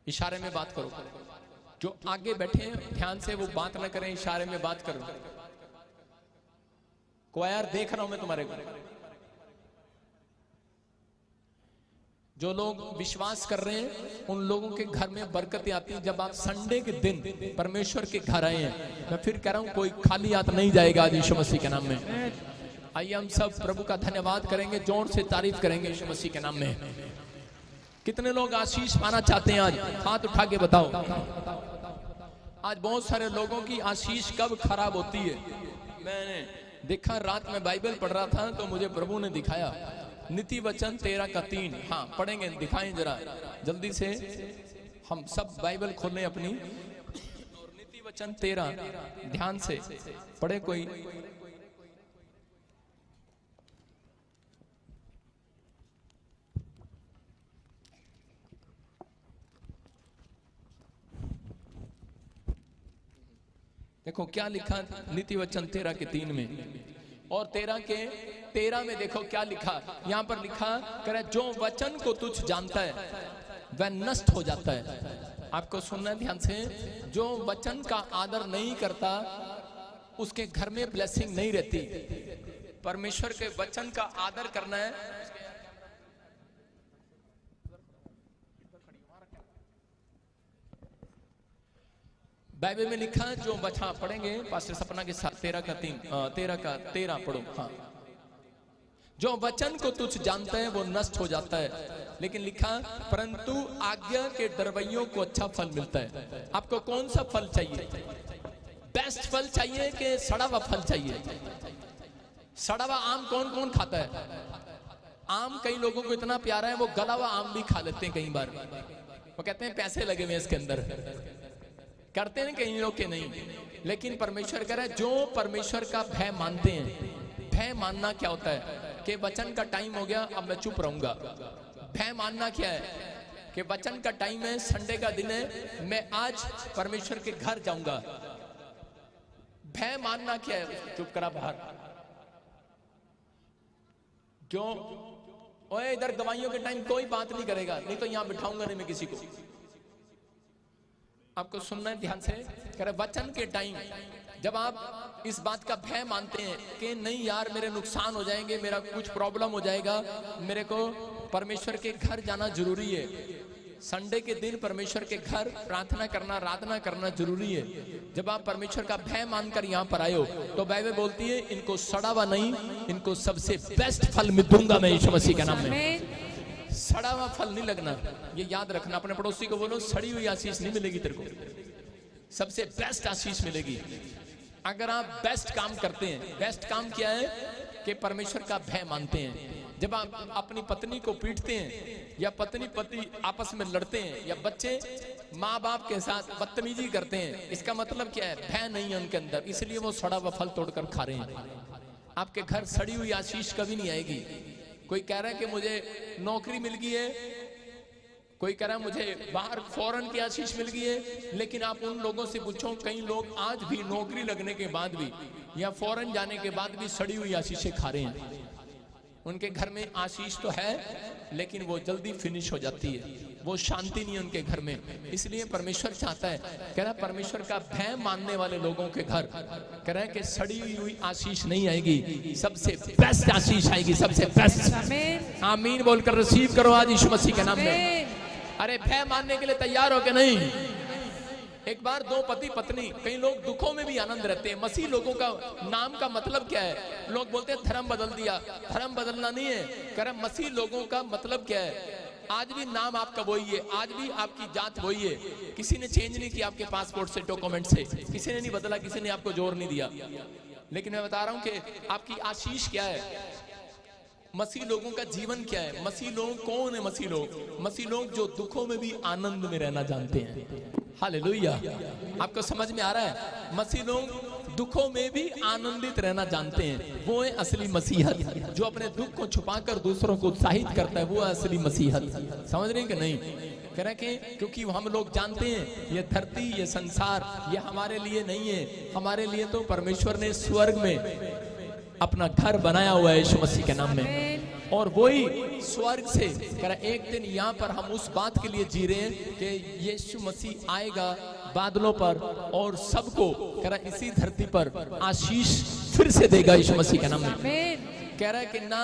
इशारे में बात करो। जो आगे बैठे हैं ध्यान से वो बात ना करें, इशारे में बात करो। क्वायर देख रहा हूं मैं तुम्हारे को। जो लोग विश्वास कर रहे हैं उन लोगों के घर में बरकतें आती हैं। जब आप संडे के दिन परमेश्वर के घर आए हैं, मैं फिर कह रहा हूं कोई खाली हाथ नहीं जाएगा आज यीशु मसीह के नाम में। आइए हम सब प्रभु का धन्यवाद करेंगे, जोर से तारीफ करेंगे यीशु मसीह के नाम में। कितने लोग आशीष पाना चाहते हैं? आज हाथ उठा के बताओ। आज बहुत सारे लोगों की आशीष कब खराब होती है। मैंने देखा, रात में बाइबल पढ़ रहा था तो मुझे प्रभु ने दिखाया नीति वचन 13:3। हाँ पढ़ेंगे, दिखाएं जरा जल्दी से। हम सब बाइबल खोलें अपनी और नीति वचन 13 ध्यान से पढ़े कोई। देखो क्या लिखा नीति वचन 13:3 में, और 13 में देखो क्या लिखा। यहां पर लिखा करे जो वचन को तुच्छ जानता है वह नष्ट हो जाता है। आपको सुनना है ध्यान से। जो वचन का आदर नहीं करता उसके घर में ब्लेसिंग नहीं रहती। परमेश्वर के वचन का आदर करना है। बाइबल में लिखा है जो बचा, पढ़ेंगे पास्टर सपना के साथ 13 पढ़ो। हाँ, जो वचन को तुच्छ जानता है वो नष्ट हो जाता है, लेकिन लिखा परंतु आज्ञा के डरवैयों को अच्छा फल मिलता है। आपको कौन सा फल चाहिए? बेस्ट फल चाहिए कि सड़ा हुआ फल चाहिए? सड़ा हुआ आम कौन कौन खाता है? आम कई लोगों को इतना प्यारा है वो गला हुआ आम भी खा लेते हैं कई बार। वो कहते हैं पैसे लगे हुए इसके अंदर, करते हैं कई लोग के नहीं। लेकिन परमेश्वर कह रहा है जो परमेश्वर का भय मानते हैं। भय मानना क्या होता है कि वचन का टाइम हो गया अब मैं चुप रहूंगा। भय मानना क्या है कि वचन का टाइम है, संडे का दिन है, मैं आज परमेश्वर के घर जाऊंगा। भय मानना क्या है? चुप करा बाहर क्यों? ओए इधर गवाहियों के टाइम कोई बात नहीं करेगा, नहीं तो यहां बिठाऊंगा नहीं मैं किसी को। आपको सुनना है ध्यान से। कह रहे वचन के टाइम जब आप इस बात का भय मानते हैं कि नहीं यार मेरे नुकसान हो जाएंगे, मेरा कुछ प्रॉब्लम हो जाएगा, मेरे को परमेश्वर के घर जाना जरूरी है। संडे के दिन परमेश्वर के घर प्रार्थना करना, आराधना करना जरूरी है। जब आप परमेश्वर का भय मानकर यहाँ पर आए हो तो बाइबल बोलती है इनको सड़ा हुआ नहीं, इनको सबसे बेस्ट फल मैं दूंगा मैं यीशु मसीह के नाम में। सड़ा हुआ फल नहीं लगना, ये याद रखना। अपने पड़ोसी को बोलो सड़ी हुई आशीष नहीं मिलेगी तेरे को, सबसे बेस्ट आशीष मिलेगी अगर आप बेस्ट काम करते हैं। बेस्ट काम क्या है कि परमेश्वर का भय मानते हैं। जब आप अपनी पत्नी को पीटते हैं या पत्नी पति आपस में लड़ते हैं या बच्चे माँ बाप के साथ बदतमीजी करते हैं, इसका मतलब क्या है? भय नहीं है उनके अंदर, इसलिए वो सड़ा हुआ फल तोड़कर खा रहे हैं। आपके घर सड़ी हुई आशीष कभी नहीं आएगी। कोई कह रहा है कि मुझे नौकरी मिल गई है, कोई कह रहा है मुझे बाहर फॉरेन की आशीष मिल गई है, लेकिन आप उन लोगों से पूछो, कई लोग आज भी नौकरी लगने के बाद भी या फॉरेन जाने के बाद भी सड़ी हुई आशीषें खा रहे हैं। उनके घर में आशीष तो है लेकिन वो जल्दी फिनिश हो जाती है, वो शांति नहीं है उनके घर में। इसलिए परमेश्वर चाहता है, कह रहा है परमेश्वर का भय मानने वाले लोगों के घर कह रहा है कि सड़ी हुई आशीष नहीं आएगी, सबसे बेस्ट आशीष आएगी, सबसे बेस्ट। आमीन बोलकर रिसीव करो आज यीशु मसीह के नाम में। अरे भय मानने के लिए तैयार हो के नहीं? एक बार दो पति पत्नी, कई लोग दुखों में भी आनंद रहते हैं। मसीह लोगों का नाम का मतलब क्या है? लोग बोलते हैं धर्म बदल दिया, धर्म बदलना नहीं है। कह रहा मसीह लोगों का मतलब क्या है? आज भी नाम आपका वही है, आज भी आपकी जात वही है। किसी ने चेंज नहीं किया आपके पासपोर्ट से, डॉक्यूमेंट से, किसी ने नहीं बदला, किसी ने आपको जोर नहीं दिया। लेकिन मैं बता रहा हूं कि आपकी आशीष क्या है, मसीह लोगों का जीवन क्या है। मसीह लोग कौन है? मसीह लोग जो दुखों में भी आनंद में रहना जानते हैं। हालेलुया। आपको समझ में आ रहा है? मसीह लोग दुखों में भी आनंदित रहना जानते हैं, वो है असली मसीहत। जो अपने दुख को छुपाकर दूसरों को उत्साहित करता है वो है असली मसीहत। समझ रहे हैं कि नहीं? कह रहे कि क्योंकि हम लोग जानते हैं ये धरती, ये संसार, ये हमारे लिए नहीं है। हमारे लिए तो परमेश्वर ने स्वर्ग में अपना घर बनाया हुआ है यीशु मसीह के नाम में। और वही स्वर्ग से कह रहा एक दिन यहाँ पर हम उस बात के लिए जी रहे हैं कि यीशु मसीह आएगा बादलों पर और सबको कह रहा इसी धरती पर आशीष फिर से देगा यीशु मसीह के नाम में। कह रहा है कि ना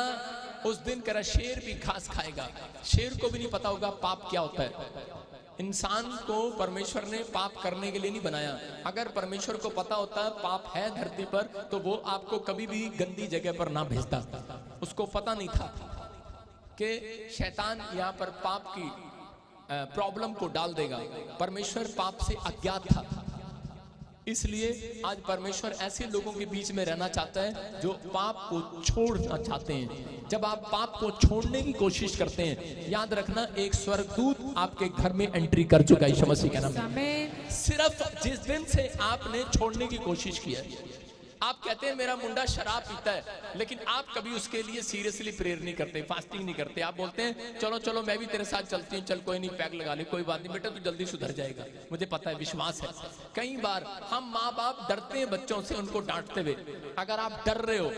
उस दिन कह रहा शेर भी घास खाएगा। शेर को भी नहीं पता होगा पाप क्या होता है। इंसान को परमेश्वर ने पाप करने के लिए नहीं बनाया। अगर परमेश्वर को पता होता पाप है धरती पर तो वो आपको कभी भी गंदी जगह पर ना भेजता। उसको पता नहीं था कि शैतान यहाँ पर पाप की प्रॉब्लम को डाल देगा। परमेश्वर पाप से अज्ञात था, इसलिए आज परमेश्वर ऐसे लोगों के बीच में रहना चाहता है जो पाप को छोड़ना चाहते हैं। जब आप पाप को छोड़ने की कोशिश करते हैं, याद रखना एक स्वर्गदूत आपके घर में एंट्री कर चुका है यीशु मसीह के नाम में। सिर्फ जिस दिन से आपने छोड़ने की कोशिश की है। आप कहते हैं मेरा मुंडा शराब पीता है, लेकिन आप कभी उसके लिए सीरियसली प्रेयर नहीं करते, फास्टिंग नहीं करते। आप बोलते हैं चलो चलो मैं भी तेरे साथ चलती हूँ, चल कोई नहीं पैक लगा ले, कोई बात नहीं बेटा तू जल्दी सुधर जाएगा, मुझे पता है, विश्वास है। कई बार हम माँ बाप डरते हैं बच्चों से, उनको डांटते हुए। अगर आप डर रहे हो,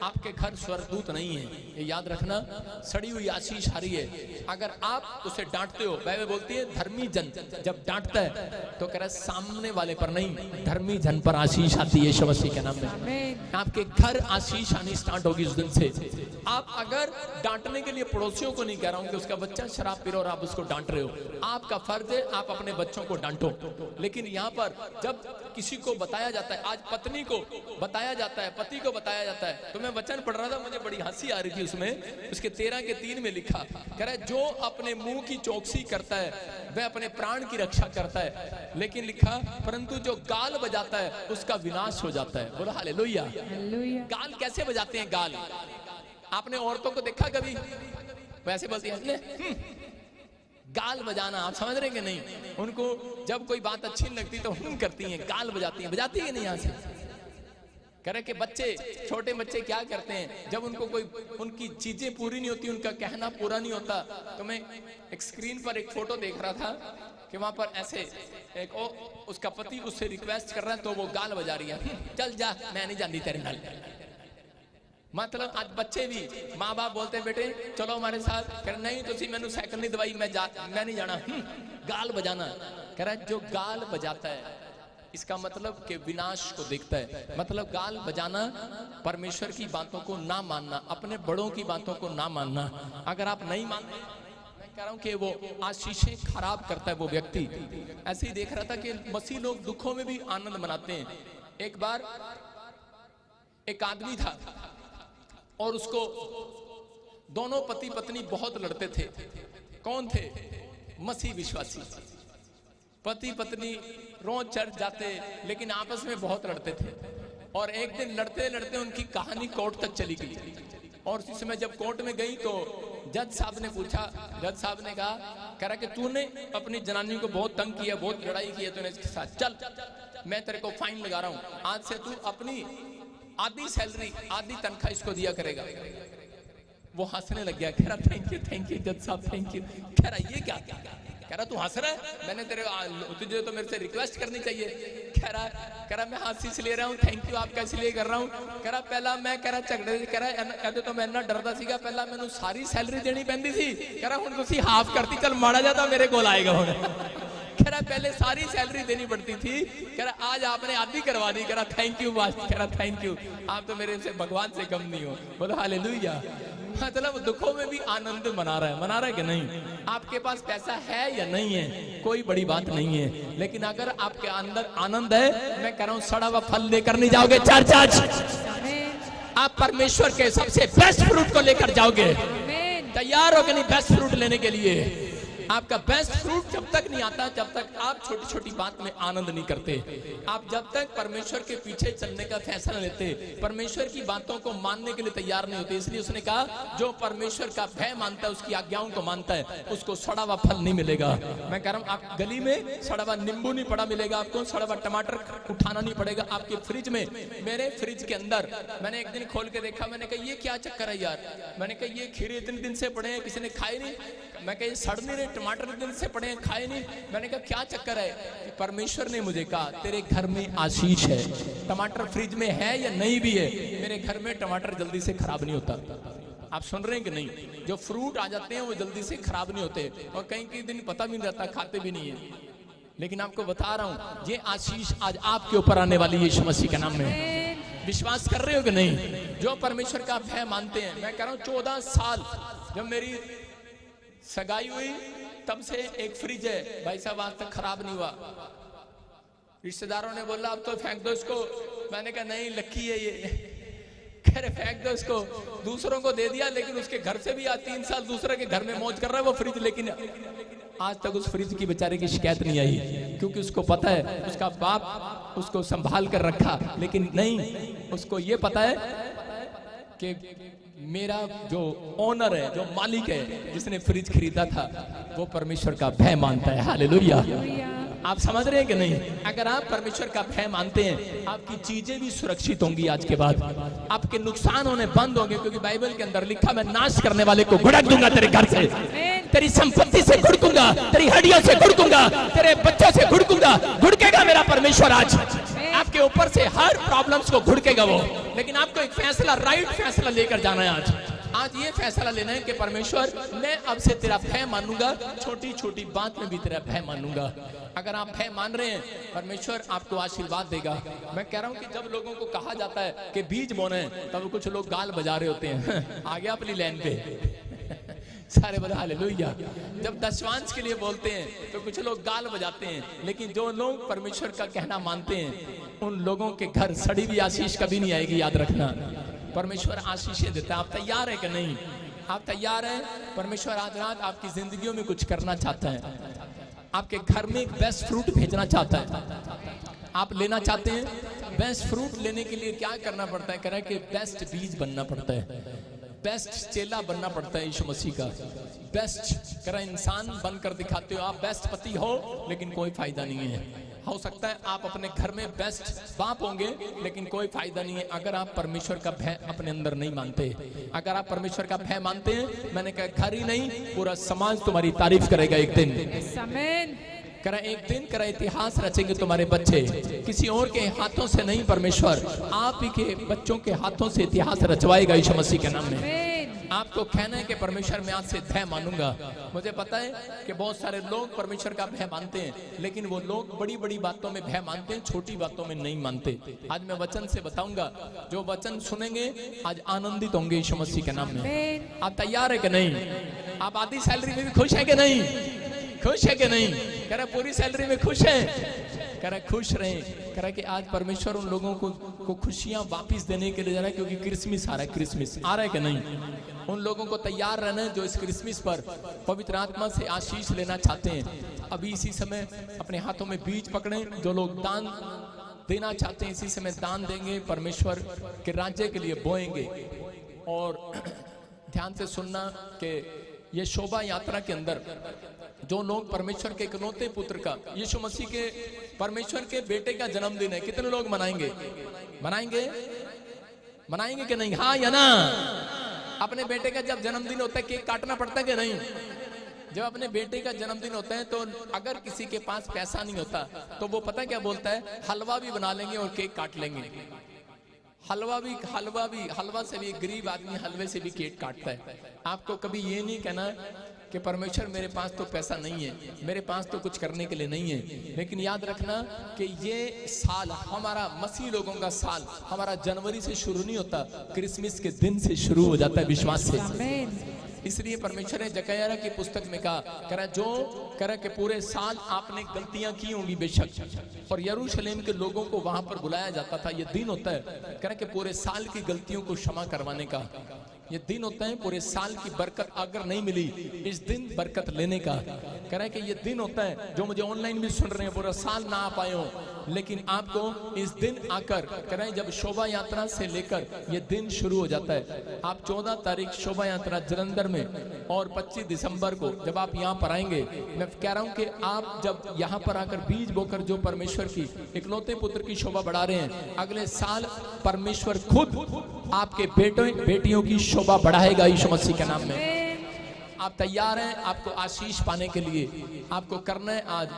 आपके घर स्वर्गदूत नहीं है, ये याद रखना। सड़ी हुई आशीष आ रही है। अगर आप उसे डांटते हो, बाइबल बोलती है धर्मी जन जब डांटता है तो कह रहा है सामने वाले पर नहीं, धर्मी जन पर आशीष आती है यीशु मसीह के नाम में। आपके घर आशीष आनी स्टार्ट होगी उस दिन से। आप अगर डांटने के लिए पड़ोसियों को नहीं कह रहा हूं कि उसका बच्चा शराब पी रहा और आप उसको डांट रहे हो, आपका फर्ज है आप अपने बच्चों को डांटो। लेकिन यहाँ पर जब किसी को बताया जाता है, आज पत्नी को बताया जाता है, पति को बताया जाता है, तो मैं वचन पढ़ रहा था, मुझे बड़ी हंसी आ रही थी उसमें। उसके 13:3 में लिखा, कह रहा है जो अपने मुंह की चौकसी करता है वह अपने प्राण की रक्षा करता है, लेकिन लिखा परंतु जो गाल बजाता है उसका विनाश हो जाता है। बोला हालेलुया। गाल कैसे बजाते हैं? गाल आपने औरतों को देखा कभी? वैसे बोलती है गाल बजाना, आप समझ रहे हैं कि नहीं? उनको जब कोई बात अच्छी नहीं लगती तो करती हैं, गाल बजाती हैं। बजाती है नहीं यहाँ से? कह रहे कि बच्चे, छोटे बच्चे क्या करते हैं जब उनको कोई उनकी चीजें पूरी नहीं होती, उनका कहना पूरा नहीं होता। तो मैं एक स्क्रीन पर एक फोटो देख रहा था कि वहां पर ऐसे एक उसका पति उससे रिक्वेस्ट कर रहा है तो वो गाल बजा रही है, चल जा मैं नहीं जानती तेरे नाल। मतलब आज बच्चे भी, माँ बाप बोलते हैं बेटे चलो हमारे साथ, कह रहे नहीं तुसी मैनू साइकिल नहीं दवाई, मैं नहीं जाना। गाल बजाना, कह रहा है जो गाल बजाता है इसका मतलब कि विनाश को देखता है। मतलब गाल बजाना परमेश्वर की बातों को ना मानना, अपने बड़ों की बातों को ना मानना। अगर आप नहीं मानते, मैं कह रहा हूं कि वो आशीषें खराब करता है वो व्यक्ति। ऐसे ही देख रहा था कि मसीह लोग दुखों में भी आनंद मनाते हैं। एक बार एक आदमी था और उसको दोनों पति पत्नी बहुत लड़ते थे। कौन थे? मसीह विश्वासी। पति पत्नी रोज चर्च जाते लेकिन आपस में बहुत लड़ते थे। और एक दिन लड़ते लड़ते उनकी कहानी कोर्ट तक चली गई। और उसी समय जब कोर्ट में गई तो जज साहब ने पूछा, जज साहब ने कहा कि तूने अपनी जनानी को बहुत तंग किया, बहुत लड़ाई की है तूने इसके साथ, चल मैं तेरे को फाइन लगा रहा हूं, आज से तू अपनी आधी सैलरी, आधी तनख्वाह इसको दिया करेगा। वो हंसने लग गया, कह रहा थैंक यू जज साहब, थैंक यू। कह रहा ये क्या? कह रहा तू हंस रहा है, मैंने तुझे तो मेरे से रिक्वेस्ट करनी चाहिए। कह रहा मैं हंसी इसलिए रहा हूँ, थैंक यू आपका इसलिए कर रहा हूँ। कह रहा पहला मैं कह रहा झगड़े, कह रहा तो मैं इन्ना डरदा सीगा, पहला मैनू सारी सैलरी देनी पैंदी सी, कह रहा हुण तुसीं हाफ करती, चल माड़ा जाता मेरे कोल आएगा हुण। कह रहा पहले सारी सैलरी देनी पड़ती थी, कह रहा आज आपने आधी करवा दी। कह रहा थैंक यू बॉस, कह रहा थैंक यू, आप तो मेरे से भगवान से कम नहीं हो। बोलो हालेलुया। मतलब दुखों में भी आनंद मना रहा है कि नहीं? आपके पास पैसा है या नहीं है कोई बड़ी बात नहीं है, लेकिन अगर आपके अंदर आनंद है, मैं कह रहा हूँ सड़ा हुआ फल लेकर नहीं जाओगे चर्च। आप परमेश्वर के सबसे बेस्ट फ्रूट को लेकर जाओगे। तैयार हो कि नहीं बेस्ट फ्रूट लेने के लिए? आपका बेस्ट फ्रूट जब तक नहीं आता, जब तक आप छोटी छोटी बात में आनंद नहीं करते, आप जब तक परमेश्वर के पीछे चलने का फैसला लेते, परमेश्वर की बातों को मानने के लिए तैयार नहीं होते। इसलिए उसने कहा जो परमेश्वर का भय मानता है, उसकी आज्ञाओं को मानता है, उसको सड़ा हुआ फल नहीं मिलेगा। मैं कह रहा हूँ आप गली में सड़ा हुआ नींबू नहीं पड़ा मिलेगा आपको, सड़ा हुआ टमाटर उठाना नहीं पड़ेगा आपके फ्रिज में। मेरे फ्रिज के अंदर मैंने एक दिन खोल के देखा, मैंने कहा ये क्या चक्कर है यार? मैंने कहा ये खीरे इतने दिन से पड़े हैं, किसी ने खाए नहीं। मैं कहा सड़ नहीं रहे, टमाटर दिन से पड़े हैं, खाए नहीं। मैंने कहा क्या चक्कर है? परमेश्वर ने मुझे कहा तेरे घर में आशीष है। टमाटर फ्रिज में है या नहीं भी है, मेरे घर में टमाटर जल्दी से खराब नहीं होता। आप सुन रहे हैं कि नहीं? जो फ्रूट आ जाते हैं वो जल्दी से खराब नहीं होते, और कई कई दिन पता भी नहीं रहता, खाते भी नहीं है। लेकिन आपको बता रहा हूं, ये आशीष आज आपके ऊपर आने वाली है यीशु मसीह के नाम में। विश्वास कर रहे हो कि नहीं? जो परमेश्वर का भय मानते हैं, मैं कह रहा हूं 14 साल जब मेरी सगाई हुई तब से एक फ्रिज है भाई साहब, आज तक खराब नहीं हुआ। रिश्तेदारों ने बोला अब तो फेंक दो इसको, मैंने कहा नहीं लक्की है ये। कह रहे फेंक दो इसको, दूसरों को दे दिया, लेकिन उसके घर से भी आज 3 साल दूसरे के घर में मौज कर रहा है वो फ्रिज, लेकिन आज तक उस फ्रिज की बेचारे की शिकायत नहीं आई, क्योंकि उसको पता है उसका बाप उसको संभाल कर रखा। लेकिन नहीं, उसको ये पता है कि मेरा जो ओनर है, जो मालिक है, जिसने फ्रिज खरीदा था, वो परमेश्वर का भय मानता है। हालेलुया। आप समझ रहे हैं कि नहीं? अगर आप परमेश्वर का भय मानते हैं, आपकी चीजें भी सुरक्षित होंगी। आज के बाद आपके नुकसान होने बंद होंगे, क्योंकि बाइबल के अंदर लिखा, मैं नाश करने वाले को घुड़क दूंगा तेरे घर से, तेरी संपत्ति से घुड़कूंगा, तेरी हड्डियों से घुड़कूंगा, तेरे बच्चों से घुड़कूंगा। घुड़केगा मेरा परमेश्वर आज आपके ऊपर से, हर प्रॉब्लम्स को घुड़केगा वो। लेकिन आपको एक फैसला, राइट फैसला लेकर जाना है। आज ये फैसला लेना है कि परमेश्वर मैं अब से तेरा भय मानूंगा, छोटी छोटी बात में भी तेरा भय मानूंगा। अगर आप भय मान रहे हैं, परमेश्वर आपको आशीर्वाद देगा। मैं कह रहा हूं कि जब लोगों को कहा जाता है कि बीज बोने, तब कुछ लोग गाल बजा रहे होते हैं आ गया अपनी लाइन पे सारे बोले हालेलुया। जब दशवांश के लिए बोलते हैं तो कुछ लोग गाल बजाते हैं, लेकिन जो लोग परमेश्वर का कहना मानते हैं, उन लोगों के घर सड़ी हुई आशीष कभी नहीं आएगी। याद रखना, परमेश्वर आशीषें देता है। आप तैयार है कि नहीं? आप तैयार हैं? परमेश्वर आज रात आपकी जिंदगियों में कुछ करना चाहता है, आपके घर में एक बेस्ट फ्रूट भेजना चाहता है। आप लेना चाहते हैं? बेस्ट फ्रूट लेने के लिए क्या करना पड़ता है? कह रहा है कि बेस्ट बीज बनना पड़ता है, बेस्ट चेला बनना पड़ता है यीशु मसीह का। बेस्ट करा इंसान बनकर दिखाते हो, आप बेस्ट पति हो, लेकिन कोई फायदा नहीं है। हो सकता है आप अपने घर में बेस्ट बाप होंगे, लेकिन कोई फायदा नहीं है अगर आप परमेश्वर का भय अपने अंदर नहीं मानते। अगर आप परमेश्वर का भय मानते हैं, मैंने कहा घर ही नहीं, पूरा समाज तुम्हारी तारीफ करेगा एक दिन। करा एक दिन करा इतिहास रचेंगे तुम्हारे बच्चे, किसी और के हाथों से नहीं, परमेश्वर आप ही के बच्चों के हाथों से इतिहास रचवाएगा यीशु मसीह के नाम में। आपको कहना है कि परमेश्वर मैं आज से भय मानूंगा। मुझे पता है कि बहुत सारे लोग परमेश्वर का भय मानते हैं, लेकिन वो लोग बड़ी बड़ी बातों में भय मानते हैं, छोटी बातों में नहीं मानते। आज मैं वचन से बताऊंगा, जो वचन सुनेंगे आज आनंदित होंगे यीशु मसीह के नाम में। आप तैयार है कि नहीं? आप आधी सैलरी में भी खुश है कि नहीं? खुश है कि नहीं? कह रहा पूरी सैलरी में खुश है? कह रहा खुश रहें। कह रहा कि आज परमेश्वर उन लोगों को खुशियां वापस देने के लिए जा रहा है, क्योंकि क्रिसमस आ रहा है। क्रिसमस आ रहा है कि नहीं? उन लोगों को तैयार रहना है जो इस क्रिसमस पर पवित्र आत्मा से आशीष लेना चाहते हैं। अभी इसी समय अपने हाथों में बीज पकड़ें। जो लोग दान देना चाहते हैं, इसी समय दान देंगे, परमेश्वर के राज्य के लिए बोएंगे। और ध्यान से सुनना कि ये शोभा यात्रा के अंदर जो लोग परमेश्वर के इकलौते पुत्र का, यीशु मसीह के परमेश्वर के बेटे का जन्मदिन है, कितने लोग मनाएंगे? मनाएंगे? मनाएंगे कि नहीं? हाँ या ना? अपने बेटे का जब जन्मदिन होता है, केक काटना पड़ता है कि नहीं? जब अपने बेटे का जन्मदिन होता है, तो अगर किसी के पास पैसा नहीं होता, तो वो पता क्या बोलता है? हलवा भी बना लेंगे और केक काट लेंगे। हलवा से भी गरीब आदमी हलवे से भी केक काटता है। आपको कभी ये नहीं कहना कि परमेश्वर मेरे पास तो पैसा नहीं है, मेरे पास तो कुछ करने के लिए नहीं है। लेकिन याद रखना कि ये साल हमारा, मसीह लोगों का साल, हमारा जनवरी से शुरू नहीं होता, क्रिसमस के दिन से शुरू हो जाता है, विश्वास से। इसलिए परमेश्वर ने जकरिया की पुस्तक में कहा जो करा कि पूरे साल आपने गलतियां की होंगी बेशक, और यरूशलेम के लोगों को वहां पर बुलाया जाता था। ये दिन होता है करा कि पूरे साल की गलतियों को क्षमा करवाने का। ये दिन होता है पूरे साल की बरकत अगर नहीं मिली, इस दिन बरकत लेने का। कह रहे कि ये दिन होता है, जो मुझे ऑनलाइन भी सुन रहे हैं, पूरा साल ना आ पाए हो, लेकिन आपको इस दिन आकर कह रहे हैं, जब शोभा यात्रा से लेकर ये दिन शुरू हो जाता है। आप 14 तारीख शोभा यात्रा जलंधर में, और 25 दिसंबर को जब आप यहाँ पर आएंगे, मैं कह रहा हूँ कि आप जब यहाँ पर आकर बीज बोकर जो परमेश्वर की इकलौते पुत्र की शोभा बढ़ा रहे हैं, अगले साल परमेश्वर खुद आपके बेटियों की शोभा बढ़ाएगा यीशु मसीह के नाम में। आप तैयार हैं? आपको आशीष पाने के लिए आपको करना है आज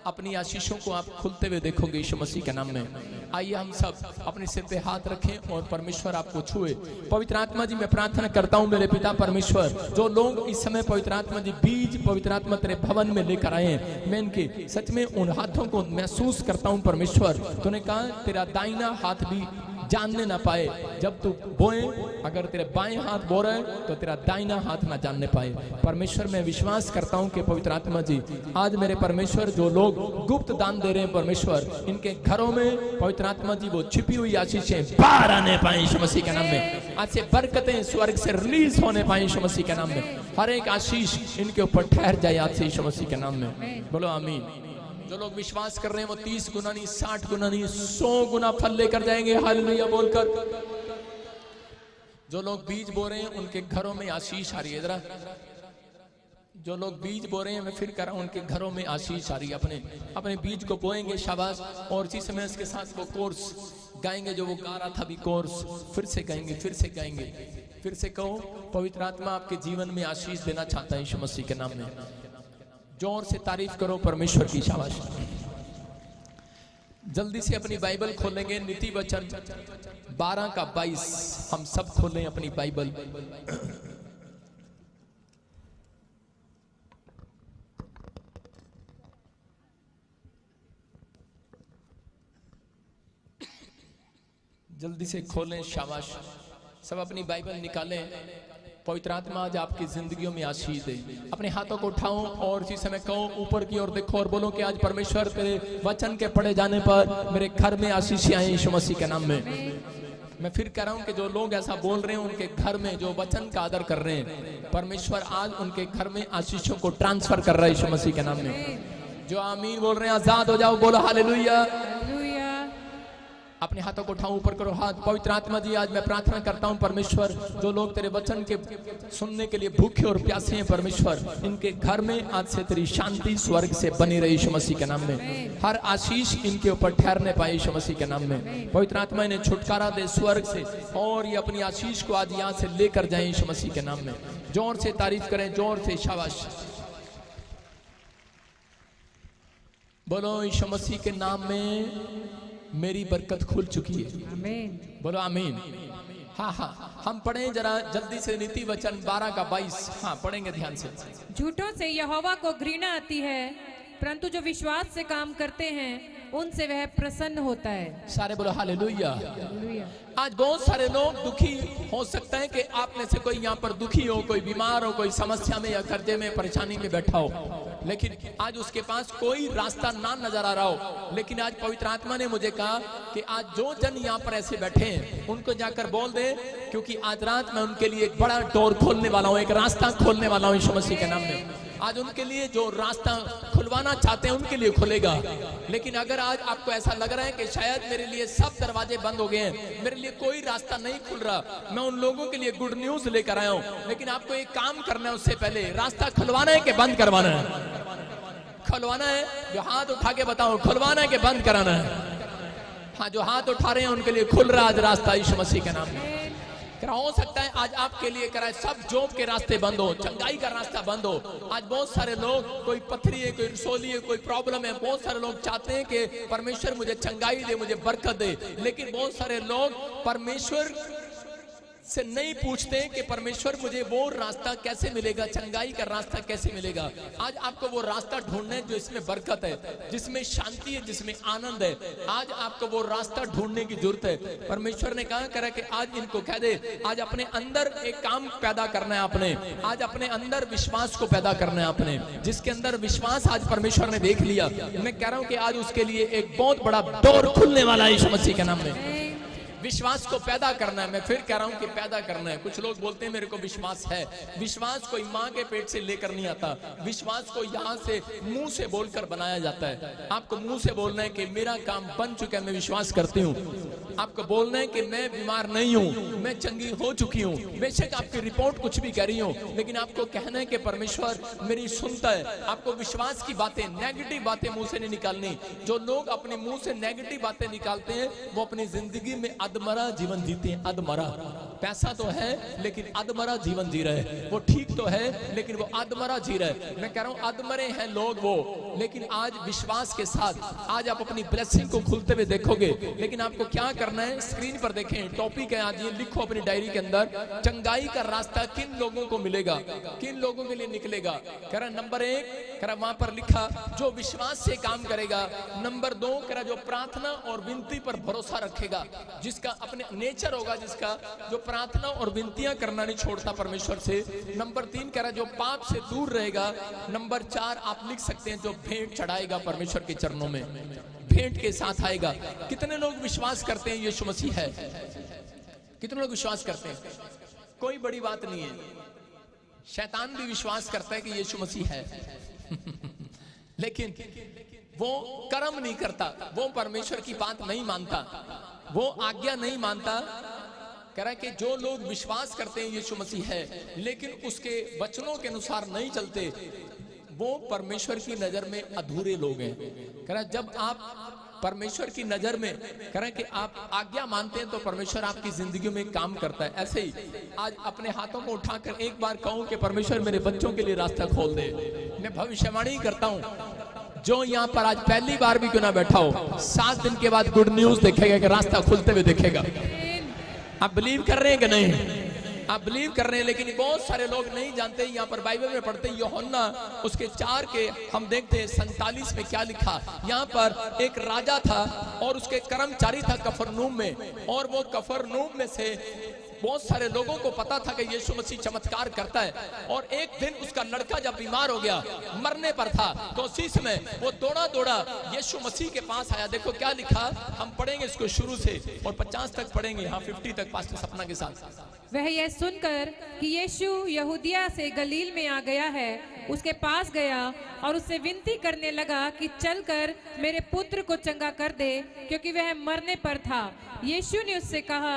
अपनी आशीषों को आप खुलते हुए देखोगे यीशु मसीह के नाम में। आइए हम सब अपने सिर पे हाथ रखें और परमेश्वर आपको छुए। पवित्र आत्मा जी मैं प्रार्थना करता हूं मेरे पिता परमेश्वर, जो लोग इस समय पवित्र आत्मा जी बीज पवित्र आत्मा तेरे भवन में लेकर आए हैं, मैं इनके सच में उन हाथों को महसूस करता हूं परमेश्वर। तूने कहा तेरा दाहिना हाथ भी जानने ना पाए, जब तू बोए अगर तेरे बाएं हाथ बो रहे तो तेरा दाहिना हाथ ना जानने पाए। परमेश्वर मैं विश्वास करता हूं कि पवित्र आत्मा जी आज मेरे परमेश्वर जो लोग गुप्त दान दे रहे हैं परमेश्वर, इनके घरों में पवित्र आत्मा जी वो छिपी हुई आशीषें बाहर आने पाए यीशु मसीह के नाम में। आज से बरकतें स्वर्ग से रिलीज होने पाए यीशु मसीह के नाम में। हर एक आशीष इनके ऊपर ठहर जाए आज से यीशु मसीह के नाम में। बोलो आमीन। जो लोग विश्वास कर रहे हैं वो 30 गुना नहीं, 60 गुना नहीं, 100 गुना फल लेकर जाएंगे हालेलुया बोलकर। जो लोग बीज बो रहे हैं उनके घरों में आशीष आ रही है। जरा जो लोग बीज बो रहे हैं मैं फिर कह रहा हूं उनके घरों में आशीष आ रही है। अपने बीज को बोएंगे शाबाश। और इसी समय इसके साथ वो कोर्स गाएंगे जो वो गा रहा था अभी कोर्स, फिर से गाएंगे, फिर से गाएंगे। फिर से कहो पवित्र आत्मा आपके जीवन में आशीष देना चाहता है यीशु मसीह के नाम में। जोर से तारीफ करो परमेश्वर की। शाबाश। जल्दी से अपनी बाइबल खोलेंगे नीति वचन 12 का 22। हम सब खोलें अपनी बाइबल। जल्दी से खोलें। शाबाश। सब अपनी बाइबल निकालें। पवित्र आत्मा आज आपकी जिंदगियों में आशीष दे। अपने हाथों को उठाओ और इसी समय कहो ऊपर की ओर देखो और बोलो कि आज परमेश्वर तेरे वचन के पढ़े जाने पर मेरे घर में आशीष आए यीशु मसीह के नाम में। मैं फिर कह रहा हूं कि जो लोग ऐसा बोल रहे हैं उनके घर में जो वचन का आदर कर रहे हैं परमेश्वर आज उनके घर में आशीषों को ट्रांसफर कर रहा है यीशु मसीह के नाम में। जो आमीन बोल रहे हैं आजाद हो जाओ। बोलो हालेलुया। अपने हाथों को उठाओ ऊपर करो हाथ। पवित्र आत्मा जी आज मैं प्रार्थना करता हूं परमेश्वर जो लोग तेरे वचन के सुनने के लिए भूखे और प्यासे हैं परमेश्वर, इनके घर में आज से तेरी शांति स्वर्ग से बनी रही यीशु मसीह के नाम में। हर आशीष इनके ऊपर ठहरने पाए यीशु मसीह के नाम में। पवित्र आत्मा इन्हें छुटकारा दे स्वर्ग से और ये अपनी आशीष को आज यहाँ से लेकर जाए यीशु मसीह के नाम में। जोर से तारीफ करें, जोर से शाबाश। बोलो यीशु मसीह के नाम में मेरी बरकत खुल चुकी है। आमीन। बोलो आमीन। हाँ हाँ हम पढ़ें जरा जल्दी से नीति वचन 12 का 22। हाँ पढ़ेंगे ध्यान से। झूठों से यहोवा को घृणा आती है, परंतु जो विश्वास से काम करते हैं उनसे वह प्रसन्न होता है। सारे बोलो हालेलुया। आज बहुत सारे लोग दुखी हो सकता है कि आप में से कोई यहाँ पर दुखी हो, कोई बीमार हो, कोई समस्या में या कर्जे में परेशानी में बैठा हो, लेकिन आज उसके पास कोई रास्ता ना नजर आ रहा हो। लेकिन आज पवित्र आत्मा ने मुझे कहा कि आज जो जन यहाँ पर ऐसे बैठे हैं उनको जाकर बोल दे, क्योंकि आज रात मैं उनके लिए एक बड़ा डोर खोलने वाला हूँ, एक रास्ता खोलने वाला हूँ यीशु मसीह के नाम में। आज उनके लिए जो रास्ता खुलवाना चाहते हैं उनके लिए खुलेगा। लेकिन अगर आज आपको ऐसा लग रहा है कि शायद मेरे लिए सब दरवाजे बंद हो गए हैं, मेरे लिए कोई रास्ता नहीं खुल रहा, मैं उन लोगों के लिए गुड न्यूज लेकर आया हूं। लेकिन आपको एक काम करना है, उससे पहले रास्ता खुलवाना है कि बंद करवाना है? खुलवाना है। जो हाथ उठा के बताओ, खुलवाना है कि बंद कराना है? हाँ, जो हाथ उठा रहे हैं उनके लिए खुल रहा आज रास्ता यीशु मसीह के नाम में। हो सकता है आज आपके लिए कराए सब जॉब के रास्ते बंद हो, चंगाई का रास्ता बंद हो। आज बहुत सारे लोग, कोई पथरी है, कोई रसोली है, कोई प्रॉब्लम है, बहुत सारे लोग चाहते हैं कि परमेश्वर मुझे चंगाई दे, मुझे बरकत दे। लेकिन बहुत सारे लोग परमेश्वर से नहीं पूछते कि परमेश्वर मुझे वो रास्ता कैसे मिलेगा, चंगाई का रास्ता कैसे मिलेगा। आज आपको वो रास्ता ढूंढना है जो इसमें बरकत है, जिसमें शांति है, जिसमें आनंद है। आज आपको वो रास्ता ढूंढने की जरूरत है। परमेश्वर ने कहा करा कि आज इनको कह दे, आज अपने अंदर एक काम पैदा करना है आपने, आज अपने अंदर विश्वास को पैदा करना है आपने। जिसके अंदर विश्वास आज परमेश्वर ने देख लिया, मैं कह रहा हूं कि आज उसके लिए एक बहुत बड़ा डोर खुलने वाला है यीशु मसीह के नाम में। विश्वास को पैदा करना है। मैं फिर कह रहा हूं कि पैदा करना है। कुछ लोग बोलते हैं मेरे को विश्वास है। विश्वास कोई माँ के पेट से लेकर नहीं आता, विश्वास को यहाँ से मुंह से बोलकर बनाया जाता है। आपको मुंह से बोलना है कि मेरा काम बन चुका है, मैं विश्वास करती हूँ। आपको बोलना है कि मैं बीमार नहीं हूँ, मैं चंगी हो चुकी हूँ। बेशक आपकी रिपोर्ट कुछ भी कह रही हो, लेकिन आपको कहना है कि परमेश्वर मेरी सुनता है। आपको विश्वास की बातें, नेगेटिव बातें मुंह से नहीं निकालनी। जो लोग अपने मुंह से नेगेटिव बातें निकालते हैं वो अपनी जिंदगी में अधमरा जीवन जीते हैं। अधमरा, पैसा तो है लेकिन अधमरा जीवन जी रहे हैं। वो ठीक तो है लेकिन वो अधमरा जी रहे हैं। मैं कह रहा हूँ अधमरे हैं लोग, वो लेकिन आज विश्वास के साथ आज आप अपनी ब्लेसिंग को खुलते हुए देखोगे। लेकिन आपको क्या करना है, स्क्रीन पर देखें, टॉपिक है आज ये, लिखो अपनी डायरी के अंदर, चंगाई का रास्ता किन लोगों को मिलेगा, किन लोगों के लिए निकलेगा। कह रहा नंबर 1, कह रहा वहां पर लिखा जो विश्वास से काम करेगा। नंबर 2, कह रहा जो प्रार्थना और विनती पर भरोसा रखेगा, जिसका अपने नेचर होगा, जिसका जो प्रार्थना और विनतियां करना नहीं छोड़ता परमेश्वर से। नंबर 3, कह रहा जो पाप से दूर रहेगा। नंबर 4 आप लिख सकते हैं जो भेंट चढ़ाएगा परमेश्वर के चरणों में, भेंट के साथ आएगा। कितने लोग विश्वास करते हैं यीशु मसीह है? कितने लोग विश्वास करते हैं? कोई बड़ी बात नहीं है, शैतान भी विश्वास करता है कि यीशु मसीह है लेकिन वो कर्म नहीं करता, वो परमेश्वर की बात नहीं मानता, वो आज्ञा नहीं मानता। कह रहा है कि जो लोग विश्वास करते हैं यीशु मसीह है लेकिन उसके वचनों के अनुसार नहीं चलते, वो परमेश्वर की नजर में अधूरे लोग हैं। कह रहा है जब आप परमेश्वर की नजर में, कह रहे हैं कि आप आज्ञा मानते हैं तो परमेश्वर आपकी जिंदगी में काम करता है। ऐसे ही आज अपने हाथों को उठाकर एक बार कहूं कि परमेश्वर मेरे बच्चों के लिए रास्ता खोल दे। मैं भविष्यवाणी करता हूं, जो यहाँ पर आज पहली बार भी क्यों ना बैठा हो, 7 दिन के बाद गुड न्यूज देखेगा कि रास्ता खुलते हुए देखेगा। आप बिलीव कर रहे हैं कि नहीं? आप बिलीव कर रहे हैं, लेकिन बहुत सारे लोग नहीं जानते। यहाँ पर बाइबल में पढ़ते यूहन्ना उसके 4 के हम देखते हैं 47 में क्या लिखा। यहाँ पर एक राजा था और उसके कर्मचारी था कफरनूम में, और वो कफरनूम में से बहुत सारे लोगों को पता था कि यीशु मसीह चमत्कार करता है। और एक दिन उसका लड़का जब बीमार हो गया, मरने पर था, तो उसी समय वो दौड़ा दौड़ा यीशु मसीह के पास आया। देखो क्या लिखा, हम पढ़ेंगे इसको शुरू से और 50 तक पढ़ेंगे, हाँ 50 तक पास्टर सपना के साथ। वह यह सुनकर कि यीशु यहूदिया से गलील में आ गया है, उसके पास गया और उससे विनती करने लगा कि चलकर मेरे पुत्र को चंगा कर दे, क्योंकि वह मरने पर था। यीशु ने उससे कहा,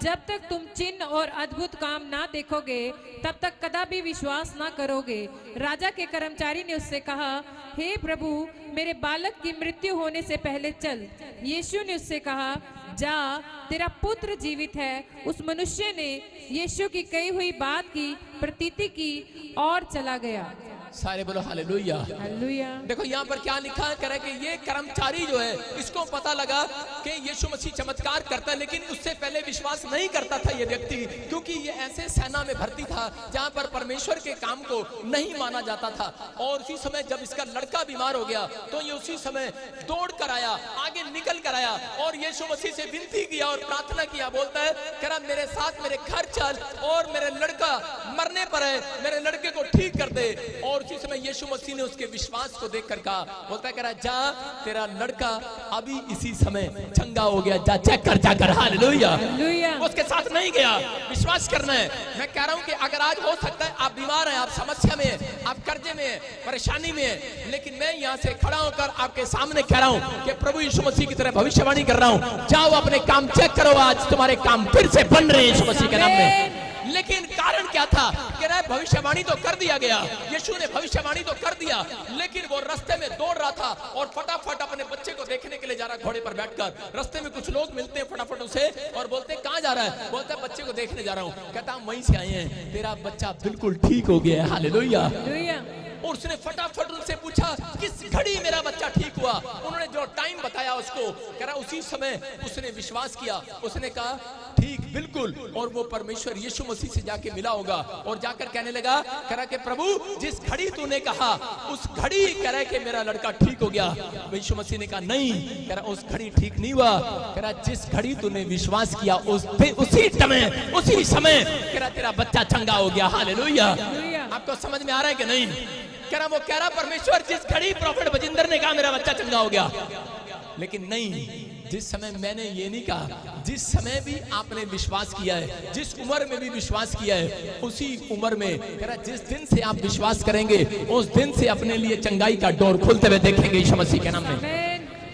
जब तक तुम चिन्ह और अद्भुत काम ना देखोगे तब तक कदापि विश्वास ना करोगे। राजा के कर्मचारी ने उससे कहा, हे प्रभु, मेरे बालक की मृत्यु होने से पहले चल। यीशु ने उससे कहा, जा, तेरा पुत्र जीवित है। उस मनुष्य ने यीशु की कही हुई बात की प्रतीति की और चला गया। सारे बोलो हालेलुया। हालेलुया। देखो यहाँ पर क्या लिखा है, कह रहा है कि ये कर्मचारी जो है, इसको पता लगा कि यीशु मसीह चमत्कार करता है, लेकिन उससे पहले विश्वास नहीं करता था ये व्यक्ति, क्योंकि ये ऐसे सेना में भर्ती था जहाँ पर परमेश्वर के काम को नहीं माना जाता था। और उसी समय जब इसका लड़का बीमार हो गया तो ये उसी समय दौड़ कर आया, आगे निकल कर आया और यीशु मसीह से विनती किया और प्रार्थना किया। बोलता है, कह रहा मेरे साथ मेरे घर चल और मेरे लड़का मरने पर है, मेरे लड़के को ठीक कर दे। और उसी समय यीशु मसीह ने उसके विश्वास को देखकर कहा, बोलता है, कह रहा जा, तेरा लड़का अभी इसी समय चंगा हो गया, जा चेक कर जाकर। हालेलुया। उसके साथ नहीं गया, विश्वास करना है। मैं कह रहा हूं कि अगर आज हो सकता है आप बीमार हैं, आप समस्या में हैं, आप कर्जे में हैं, परेशानी में हैं, लेकिन मैं यहां से खड़ा होकर आपके सामने कह रहा हूं कि प्रभु यीशु मसीह की तरह भविष्यवाणी कर रहा हूं, जाओ अपने काम चेक करो, आज तुम्हारे काम फिर से बन रहे हैं यीशु मसीह के नाम में। लेकिन कारण क्या था? कह रहा है भविष्यवाणी तो कर दिया गया, यीशु ने भविष्यवाणी तो कर दिया, लेकिन वो रास्ते में दौड़ रहा था और फटाफट अपने बच्चे को देखने के लिए जा रहा, घोड़े पर बैठकर। रास्ते में कुछ लोग मिलते हैं फटाफट उसे और बोलते हैं, कहां जा रहा है? बोलता है, बच्चे को देखने जा रहा हूं। कहता हम वहीं से आए हैं, तेरा बच्चा बिल्कुल ठीक हो गया है। हालेलुया। और उसने फटाफट उनसे पूछा, किस घड़ी मेरा बच्चा ठीक हुआ? उन्होंने जो टाइम बताया उसको, कह रहा उसी समय उसने विश्वास किया। उसने कहा ठीक, बिल्कुल। और वो परमेश्वर यीशु मसीह से जाके मिला होगा और जाकर कहने लगा, कह रहा कि प्रभु जिस घड़ी तूने कहा उस घड़ी, कह रहा कि मेरा लड़का ठीक हो गया। यीशु मसीह ने कहा नहीं, कह रहा उस घड़ी ठीक नहीं हुआ, कह रहा जिस घड़ी तूने विश्वास किया उसी समय कह रहा तेरा बच्चा चंगा हो गया। हालेलुया। आपको समझ में आ रहा है कि नहीं? कह रहा वो कह रहा परमेश्वर जिस घड़ी प्रॉफिट बजिंदर ने कहा मेरा बच्चा चंगा हो गया, लेकिन नहीं, जिस समय मैंने ये नहीं कहा, जिस समय भी आपने विश्वास किया है, जिस उम्र में भी विश्वास किया है, उसी उम्र में कह रहा जिस दिन से आप विश्वास करेंगे उस दिन से अपने लिए चंगाई का डोर खुलते हुए देखेंगे यीशु मसीह के नाम में।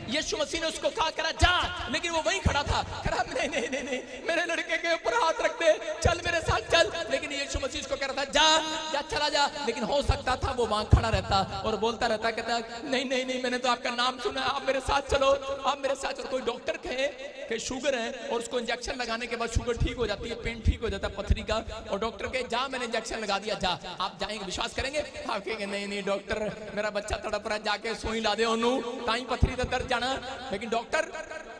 यीशु मसीह ने उसको कहा करा जा, लेकिन वो वहीं खड़ा था। करा नहीं नहीं नहीं नहीं, मेरे लड़के के ऊपर हाथ रख दे, चल मेरे साथ चल। लेकिन यीशु मसीह उसको कह रहा था जा जा चला जा, लेकिन हो सकता था वो वहां खड़ा रहता और बोलता रहता, कहता नहीं नहीं नहीं, मैंने तो आपका नाम सुना, आप मेरे साथ चलो, आप मेरे साथ चलो। कोई डॉक्टर कहे कि शुगर है और उसको इंजेक्शन लगाने के बाद शुगर ठीक हो जाती है, पेन ठीक हो जाता है पथरी का, और डॉक्टर कहे जा मैंने इंजेक्शन लगा दिया जा, आप जाएंगे, विश्वास करेंगे? आप कहेंगे नहीं नहीं डॉक्टर, मेरा बच्चा तड़प रहा है, जाके सुई ला दे ओनू, ताई पथरी का दर्द जाना। लेकिन डॉक्टर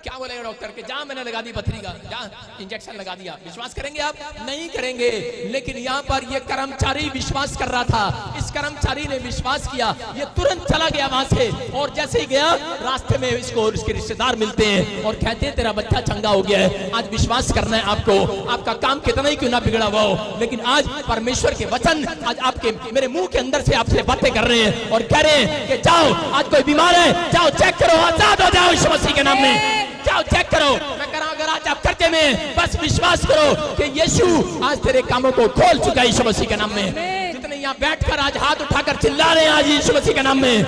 क्या बोलेगा? डॉक्टर के जा मैंने लगा दी पथरी का, जा इंजेक्शन लगा दिया। विश्वास करेंगे आप? नहीं करेंगे। लेकिन यहाँ पर ये कर्मचारी विश्वास कर रहा था, इस कर्मचारी ने विश्वास किया, ये तुरंत चला गया वहां से, और जैसे ही गया रास्ते में इसको और इसके रिश्तेदार मिलते हैं और कहते हैं तेरा बच्चा चंगा हो गया है। आज विश्वास करना है आपको, आपका काम कितना ही क्यों ना बिगड़ा हुआ हो, लेकिन आज परमेश्वर के वचन आज आपके मेरे मुंह के अंदर से आपसे बातें कर रहे हैं और कह रहे हैं कि जाओ, आज कोई बीमार है जाओ चेक करो, आजाद हो जाओ यीशु मसीह के नाम में, जाओ चेक करो। मैं कह रहा हूं अगर आज आप करते में बस विश्वास करो कि यीशु आज तेरे कामों को खोल चुका है यीशु मसीह के नाम में। जितने यहाँ बैठकर आज हाथ उठाकर चिल्ला रहे हैं आज यीशु मसीह के नाम में,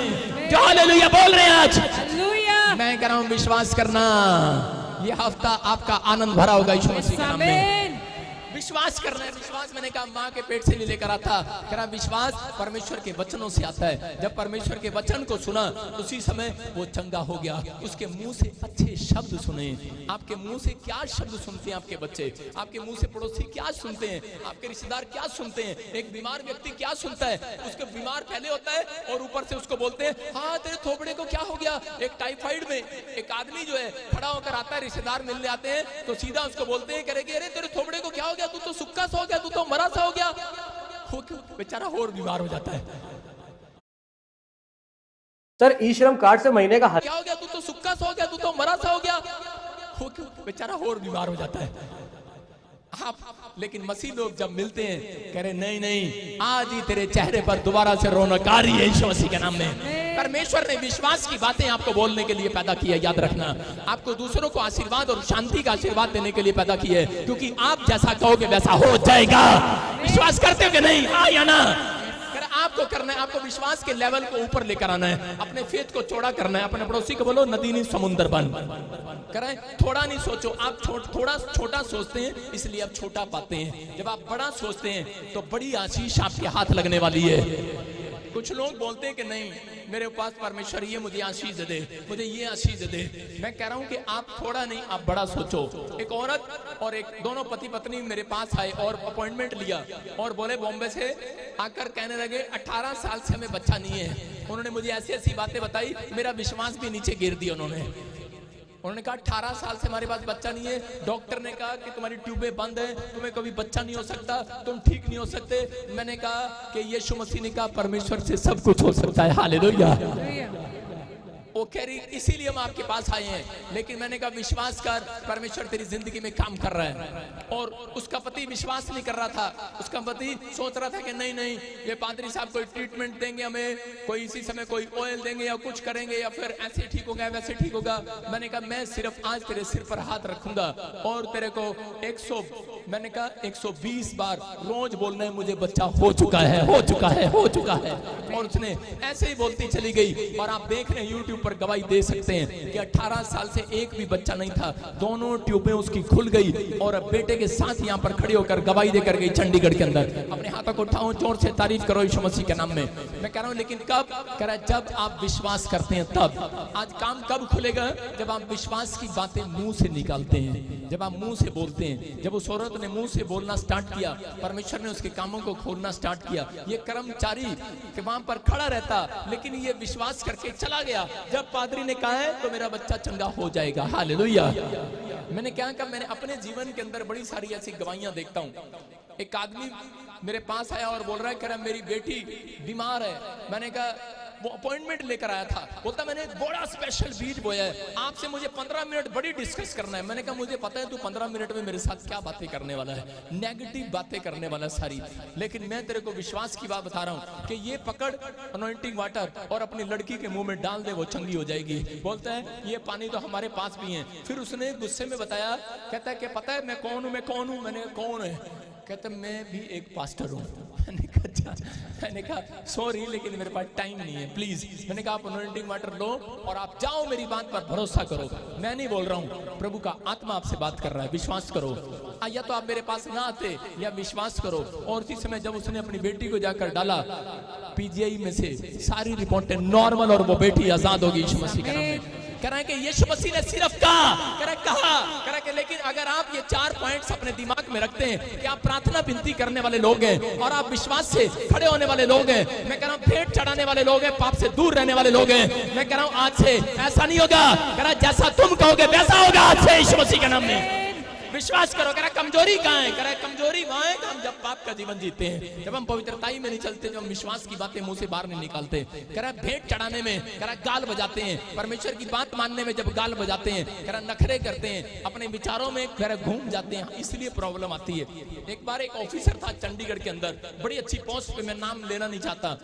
जो हालेलुया बोल रहे हैं आज, मैं कह रहा हूं विश्वास करना, ये हफ्ता आपका आनंद भरा होगा यीशु मसीह के नाम में। विश्वास करना है। विश्वास मैंने कहा माँ के पेट से नहीं लेकर आता, कह रहा विश्वास परमेश्वर के वचनों से आता है। जब परमेश्वर के वचन को सुना उसी समय वो चंगा हो गया। उसके मुंह से अच्छे शब्द सुने। आपके मुंह से क्या शब्द सुनते हैं आपके बच्चे? आपके मुंह से पड़ोसी क्या सुनते हैं? आपके रिश्तेदार क्या सुनते हैं? एक बीमार व्यक्ति क्या सुनता है? उसके बीमार पहले होता है और ऊपर से उसको बोलते हैं हाँ तेरे थोबड़े को क्या हो गया। एक टाइफाइड में एक आदमी जो है खड़ा होकर आता है, रिश्तेदार मिलने आते हैं तो सीधा उसको बोलते हैं करेंगे अरे तेरे थोबड़े को क्या हो गया, तू तो सुक्का सा हो गया, तू तो मरा सा हो गया। बेचारा और बीमार हो जाता है। सर ई श्रम कार्ड से महीने का क्या हो गया, तू तो सुक्का सा हो गया, तू तो मरा सा हो गया। बेचारा और बीमार हो जाता है। आप लेकिन मसीह लोग जब मिलते हैं कह रहे नहीं नहीं, आज ही तेरे चेहरे पर दोबारा से रौनक आ रही है यीशु मसीह के नाम में। परमेश्वर ने विश्वास की बातें आपको बोलने के लिए पैदा की है, याद रखना। आपको दूसरों को आशीर्वाद और शांति का आशीर्वाद देने के लिए पैदा की है, क्योंकि आप जैसा कहोगे वैसा हो जाएगा। विश्वास करते हो कि नहीं? हाँ या ना? आपको करना है, आपको विश्वास के लेवल को ऊपर लेकर आना है, अपने फेथ को चौड़ा करना है। अपने पड़ोसी को बोलो नदी नहीं समुंदर बन। करें थोड़ा नहीं सोचो, आप थोड़ा छोटा सोचते हैं इसलिए आप छोटा पाते हैं। जब आप बड़ा सोचते हैं तो बड़ी आशीष आपके हाथ लगने वाली है। कुछ लोग बोलते हैं कि नहीं मेरे पास परमेश्वर ये मुझे आशीष दे, मुझे ये आशीष दे। मैं कह रहा हूं कि आप थोड़ा नहीं आप बड़ा सोचो। एक औरत और एक दोनों पति पत्नी मेरे पास आए और अपॉइंटमेंट लिया और बोले बॉम्बे से आकर कहने लगे 18 साल से हमें बच्चा नहीं है। उन्होंने मुझे ऐसी ऐसी बातें बताई, मेरा विश्वास भी नीचे गिर दिया। उन्होंने कहा 18 साल से हमारे पास बच्चा नहीं है, डॉक्टर ने कहा कि तुम्हारी ट्यूबें बंद है, तुम्हें कभी बच्चा नहीं हो सकता, तुम ठीक नहीं हो सकते। मैंने कहा कि यीशु मसीह ने कहा परमेश्वर से सब कुछ हो सकता है। हालेलुया। वो कह रही इसीलिए हम आपके पास आए हैं। लेकिन मैंने कहा विश्वास कर, परमेश्वर तेरी जिंदगी में काम कर रहा है। और उसका पति विश्वास नहीं कर रहा था। उसका पति सोच रहा था कि नहीं नहीं ये पादरी साहब कोई ट्रीटमेंट देंगे हमें, कोई इसी समय कोई ऑयल देंगे या कुछ करेंगे या फिर ऐसे ठीक होगा वैसे ठीक होगा। मैंने कहा मैं सिर्फ आज तेरे सिर पर हाथ रखूंगा और तेरे को 120 बार रोज बोलना है मुझे बच्चा हो चुका है, हो चुका है, हो चुका है। और उसने ऐसे ही बोलती चली गई। और आप देख रहे हैं यूट्यूब पर गवाही दे सकते हैं कि 18 साल से एक भी बच्चा नहीं था, दोनों ट्यूबें उसकी खुल गई और अब बेटे के साथ यहाँ पर खड़ी होकर गवाही देकर गई चंडीगढ़ के अंदर। अपने हाथों को उठाओ, जोर से तारीफ करो यीशु मसीह के नाम में। मैं कह रहा हूँ लेकिन कब कह रहा है जब आप विश्वास करते हैं तब। आज काम कब खुलेगा? जब आप विश्वास की बातें मुंह से निकालते हैं, जब आप मुंह से बोलते हैं। जब उस औरत ने मुंह से बोलना स्टार्ट किया, परमेश्वर ने उसके कामों को खोलना स्टार्ट किया। ये कर्मचारी के वहां पर खड़ा रहता लेकिन ये विश्वास करके चला गया। जब पादरी ने कहा है तो मेरा बच्चा चंगा हो जाएगा। हालेलुया। मैंने क्या कहा, मैंने अपने जीवन के अंदर बड़ी सारी ऐसी गवाहियां देखता हूं। एक आदमी मेरे पास आया और बोल रहा है कह रहा मेरी बेटी बीमार है। मैंने कहा वो अपॉइंटमेंट लेकर आया था, बोलता मैंने एक बड़ा स्पेशल बीज बोया है, आपसे मुझे 15 मिनट बड़ी डिस्कस करना है। मैंने कहा मुझे पता है तू 15 मिनट में मेरे साथ क्या बातें करने वाला है, नेगेटिव बातें करने वाला सारी। लेकिन मैं तेरे को विश्वास की बात बता रहा हूँ कि ये पकड़ अनॉइंटिंग वाटर और अपनी लड़की के मुंह में डाल दे, वो चंगी हो जाएगी। बोलता है ये पानी तो हमारे पास भी है। फिर उसने गुस्से में बताया, कहता है कि पता है मैं कौन हूँ, मैं कौन हूँ। मैंने कौन है? कहता मैं भी एक पास्टर हूँ। मैंने अच्छा, मैंने कहा सॉरी लेकिन मेरे पास टाइम नहीं है, प्लीज। मैंने कहा आप अनॉइंटिंग वाटर लो और आप जाओ, मेरी बात पर भरोसा करो, मैं नहीं बोल रहा हूँ, प्रभु का आत्मा आपसे बात कर रहा है, विश्वास करो। या तो आप मेरे पास ना आते या विश्वास करो। और उसी समय जब उसने अपनी बेटी को जाकर डाला, पीजीआई में से सारी रिपोर्टें नॉर्मल और वो बेटी आजाद होगी यीशु मसीह के नाम में। कह रहे हैं कि यीशु मसीह ने सिर्फ कहा कि लेकिन अगर आप ये 4 पॉइंट्स अपने दिमाग में रखते हैं कि आप प्रार्थना विनती करने वाले लोग हैं और आप विश्वास से खड़े होने वाले लोग हैं, मैं कह रहा हूँ भेंट चढ़ाने वाले लोग हैं, पाप से दूर रहने वाले लोग हैं, मैं कह रहा हूँ आज से ऐसा नहीं होगा। कह रहा जैसा तुम कहोगे वैसा होगा आज से यीशु मसीह के नाम में। विश्वास करो। कह रहा कमजोरी कहाँ है? कह रहा कमजोरी वहां है हम जब पाप का जीवन जीते हैं, जब हम पवित्रताई में नहीं चलते, जब हम विश्वास की बातें मुंह से बाहर नहीं निकालते। कह रहा भेंट चढ़ाने में, कह रहा गाल बजाते हैं, परमेश्वर की बात मानने में जब गाल बजाते हैं, कह रहा नखरे करते हैं, अपने विचारों में कह रहा घूम जाते हैं, इसलिए प्रॉब्लम आती है। एक बार एक ऑफिसर था चंडीगढ़ के अंदर, बड़ी अच्छी पोस्ट पे, मैं नाम लेना नहीं चाहता,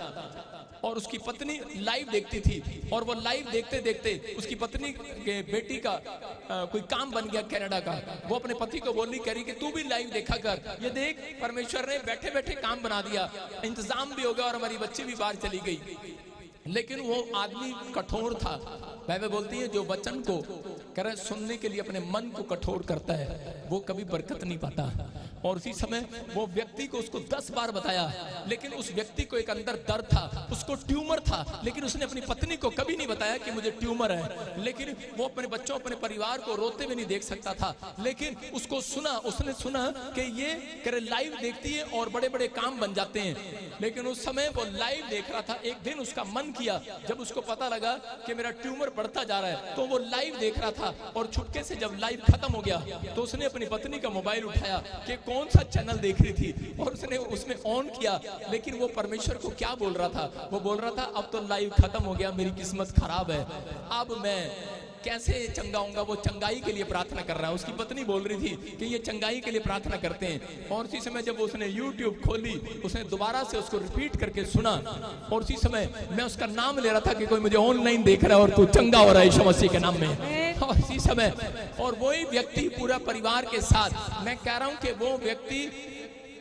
और उसकी पत्नी लाइव देखती थी, और वो लाइव देखते देखते उसकी पत्नी के बेटी का कोई काम बन गया कनाडा का। वो अपने पति को बोली, कह रही कि तू भी लाइव देखा कर, ये देख परमेश्वर ने बैठे बैठे काम बना दिया, इंतजाम भी हो गया और हमारी बच्ची भी बाहर चली गई। लेकिन वो आदमी कठोर था। बाइबल बोलती है जो वचन को कह रहे सुनने के लिए अपने मन को कठोर करता है वो कभी बरकत नहीं पाता। और उसी समय वो व्यक्ति को उसको 10 बार बताया, लेकिन उस व्यक्ति को एक अंदर दर्द था, उसको ट्यूमर था, लेकिन उसने अपनी पत्नी को कभी नहीं बताया कि मुझे ट्यूमर है। लेकिन वो अपने बच्चों, अपने परिवार को रोते हुए नहीं देख सकता था, लेकिन उसको सुना, उसने सुना कि ये करे लाइव देखती है और बड़े बड़े काम बन जाते हैं। लेकिन उस समय वो लाइव देख रहा था। एक दिन उसका मन किया, जब उसको पता लगा कि मेरा ट्यूमर बढ़ता जा रहा है, तो वो लाइव देख रहा था, और छुपके से जब लाइव खत्म हो गया तो उसने अपनी पत्नी का मोबाइल उठाया कि कौन सा चैनल देख रही थी, और उसने उसमें ऑन किया। लेकिन वो परमेश्वर को क्या बोल रहा था? वो बोल रहा था अब तो लाइव खत्म हो गया, मेरी किस्मत खराब है, अब मैं कैसे चंगाऊंगा। वो चंगाई के लिए प्रार्थना कर रहा है। उसकी पत्नी बोल रही थी कि ये चंगाई के लिए प्रार्थना करते हैं। और उसी समय जब उसने YouTube खोली, उसने दोबारा से उसको रिपीट करके सुना, और उसी समय मैं उसका नाम ले रहा था कि कोई मुझे ऑनलाइन देख रहा है और तू चंगा हो रहा है यीशु मसीह के नाम में। और इसी समय और वही व्यक्ति पूरा परिवार के साथ, मैं कह रहा हूं कि वो व्यक्ति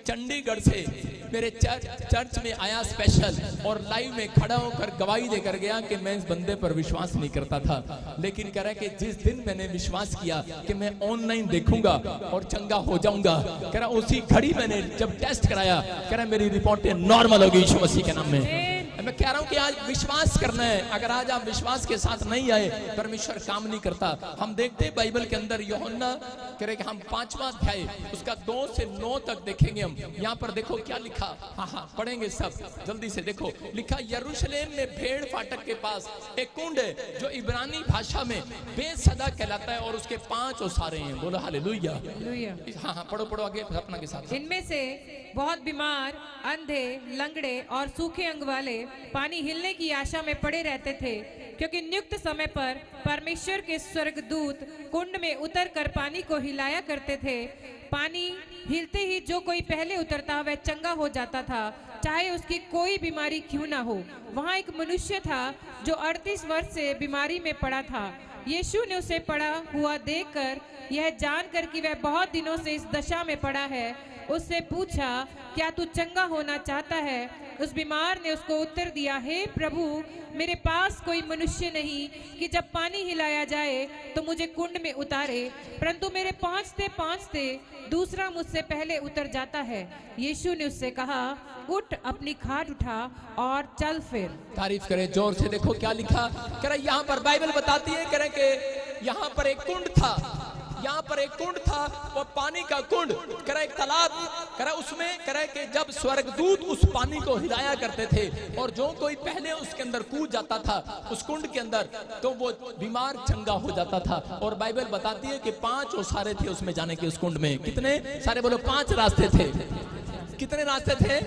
चंडीगढ़ से मेरे चर्च में आया स्पेशल, और लाइव में खड़ा होकर गवाही देकर गया कि मैं इस बंदे पर विश्वास नहीं करता था, लेकिन कह रहा है कि जिस दिन मैंने विश्वास किया कि मैं ऑनलाइन देखूंगा और चंगा हो जाऊंगा, कह रहा उसी घड़ी मैंने जब टेस्ट कराया, कह रहा मेरी रिपोर्टें नॉर्मल हो गई यीशु मसीह के नाम में। मैं कह रहा हूं कि आज विश्वास करना है। अगर आज आप विश्वास के साथ नहीं आए, परमेश्वर काम नहीं करता। हम देखते हैं बाइबल के अंदर यूहन्ना कह रहे कि हम 5वां अध्याय उसका 2 से 9 तक देखेंगे। हम यहाँ पर देखो क्या लिखा, हाँ पढ़ेंगे सब जल्दी से। देखो लिखा, यरूशलेम में भेड़ फाटक के पास एक कुंड है जो इब्रानी भाषा में बेसदा कहलाता है, और उसके 5 ओसारे हैं। बोलो हालेलुया। हाँ पढ़ो आगे अपना के साथ। इनमें से बहुत बीमार, अंधे, लंगड़े और सूखे अंग वाले पानी हिलने की आशा में पड़े रहते थे, क्योंकि नियुक्त समय पर परमेश्वर के स्वर्गदूत कुंड में उतर कर पानी को हिलाया करते थे। पानी हिलते ही जो कोई पहले उतरता वह चंगा हो जाता था, चाहे उसकी कोई बीमारी क्यों ना हो। वहाँ एक मनुष्य था जो 38 वर्ष से बीमारी में पड़ा था। यीशु ने उसे पड़ा हुआ देखकर, यह जानकर कि वह बहुत दिनों से इस दशा में पड़ा है, उससे पूछा, क्या तू चंगा होना चाहता है? उस बीमार ने उसको उत्तर दिया, हे प्रभु, मेरे पास कोई मनुष्य नहीं कि जब पानी हिलाया जाए तो मुझे कुंड में उतारे, परंतु मेरे पहुंचते दूसरा मुझसे पहले उतर जाता है। यीशु ने उससे कहा, उठ, अपनी खाट उठा और चल फिर। तारीफ करें जोर से। देखो क्या लिखा, कह रहा यहाँ पर बाइबल बताती है, कह रहे कि यहाँ पर एक कुंड था, यहाँ पर एक कुंड था, वो पानी का कुंड, कह रहा एक तालाब, कह रहा उसमें, कह रहा कि जब स्वर्गदूत उस पानी को हिलाया करते थे, और जो कोई पहले उसके अंदर कूद जाता था उस कुंड के अंदर, तो वो बीमार चंगा हो जाता था। और बाइबल बताती है कि 5 ओसारे थे उसमें जाने के। उस कुंड में कितने सारे? बोलो 5 रास्ते थे। कितने रास्ते थे?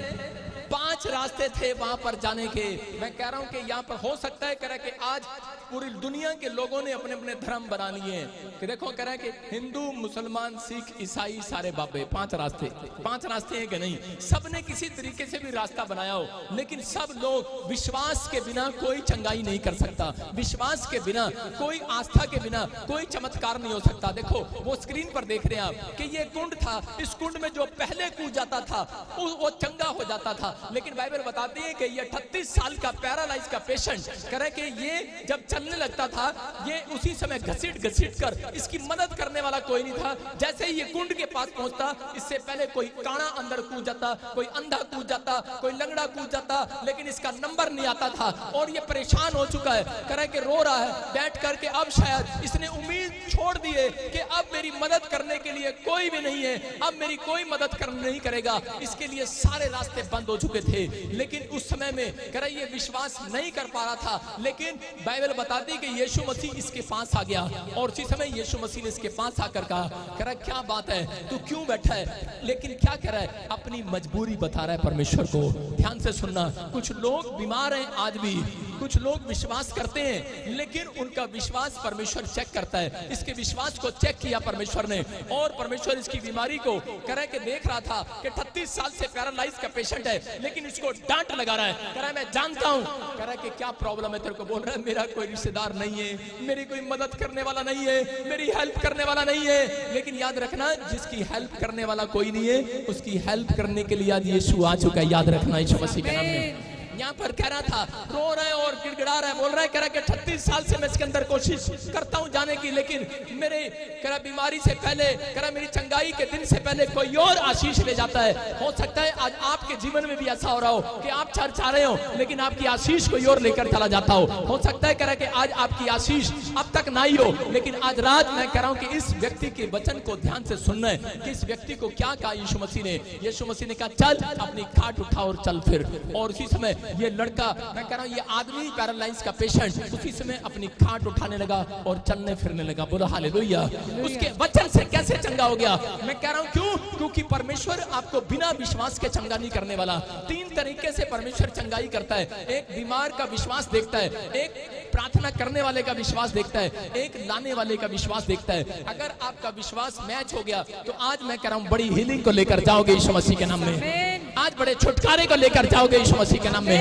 5 रास्ते थे वहां पर जाने के। मैं कह रहा हूं कि यहाँ पर हो सकता है कह रहा कि आज पूरी दुनिया के लोगों ने अपने अपने धर्म बना लिए हैं कि देखो कह रहा है कि हिंदू, मुसलमान, सिख, ईसाई सारे बाबे 5 रास्ते। 5 रास्ते हैं कि नहीं? सब ने किसी तरीके से भी रास्ता बनाया हो, लेकिन सब लोग विश्वास के बिना कोई चंगाई नहीं कर सकता। विश्वास के बिना, कोई आस्था के बिना कोई चमत्कार नहीं हो सकता। देखो वो स्क्रीन पर देख रहे हैं आप कि ये कुंड था, इस कुंड में जो पहले कूद जाता था वो चंगा हो जाता था। लेकिन बाइबल बताती है कि ये 38 साल का पैरालाइज का पेशेंट कह रहे कि ये जब चलने लगता था, ये उसी समय घसीट कर इसकी मदद करने वाला कोई नहीं था। जैसे ही ये कुंड के पास पहुंचता, इससे पहले कोई काना अंदर कूद जाता, कोई अंधा कूद जाता, कोई लंगड़ा कूद जाता, लेकिन इसका नंबर नहीं आता था। और ये परेशान हो चुका है, कह रहे कि रो रहा है बैठ करके। अब शायद इसने उम्मीद छोड़ दी है कि अब मेरी मदद करने के लिए कोई भी नहीं है, अब मेरी कोई मदद नहीं करेगा। इसके लिए सारे रास्ते बंद हो चुके थे। लेकिन उस समय में कह रहा ये विश्वास नहीं कर पा रहा था। लेकिन बाइबल बताती है कि यीशु मसीह इसके पास आ गया और उसी समय यीशु मसीह ने इसके पास आकर कहा, कह रहा क्या बात है, तू क्यों बैठा है? लेकिन क्या कह रहा है? अपनी मजबूरी बता रहा है परमेश्वर को। ध्यान से सुनना, कुछ लोग बीमार हैं आज भी, कुछ लोग विश्वास करते हैं, लेकिन उनका विश्वास परमेश्वर चेक करता है। इसके विश्वास को चेक किया परमेश्वर ने, और परमेश्वर इसकी बीमारी को कह रहा है कि देख रहा था कि 38 साल से पैरालाइज का पेशेंट है, लेकिन इसको डांट लगा रहा है। कह रहा है मैं जानता हूं, कह रहा है कि क्या प्रॉब्लम है तेरे को? बोल रहा है मेरा कोई रिश्तेदार नहीं है, मेरी कोई मदद करने वाला नहीं है, मेरी हेल्प करने वाला नहीं है। लेकिन याद रखना, जिसकी हेल्प करने वाला कोई नहीं है, उसकी हेल्प करने के लिए आज यीशु आ चुका है। याद रखना यीशु मसीह के नाम में। यहाँ पर कह रहा था, रो रहा है और गिड़गिड़ा रहा है, बोल रहा है, कह रहा है कि 38 साल से मैं इसके अंदर कोशिश करता हूँ जाने की, लेकिन मेरे कह रहा बीमारी से पहले, कह रहा मेरी चंगाई के दिन से पहले कोई और आशीष ले जाता है। हो सकता है आज आपके जीवन में भी ऐसा हो रहा हो कि आप चर्च आ रहे हो, लेकिन आपकी आशीष कोई और लेकर चला जाता हो सकता है कह रहा कि आज आपकी आशीष अब तक ना ही हो, लेकिन आज रात मैं कह रहा हूँ कि इस व्यक्ति के वचन को ध्यान से सुनना है कि इस व्यक्ति को क्या कहा यीशु मसीह ने। यीशु मसीह ने कहा चल अपनी खाट उठा और चल फिर। और उसी समय ये लड़का, मैं कह रहा हूं ये आदमी पैरालाइज का पेशेंट उसी समय अपनी खाट उठाने लगा और चलने फिरने लगा। बोलो हालेलुया। उसके वचन से कैसे चंगा हो गया? मैं कह रहा हूं क्यों? क्योंकि परमेश्वर आपको बिना विश्वास के चंगा नहीं करने वाला। 3 तरीके से परमेश्वर चंगाई करता है। एक बीमार का विश्वास देखता है, एक प्रार्थना करने वाले का विश्वास देखता है, एक लाने वाले का विश्वास देखता है। अगर आपका विश्वास मैच हो गया तो आज मैं कह रहा हूं बड़ी हीलिंग को लेकर जाओगे यीशु मसीह के नाम में। आज बड़े छुटकारे को लेकर जाओगे यीशु मसीह के नाम में।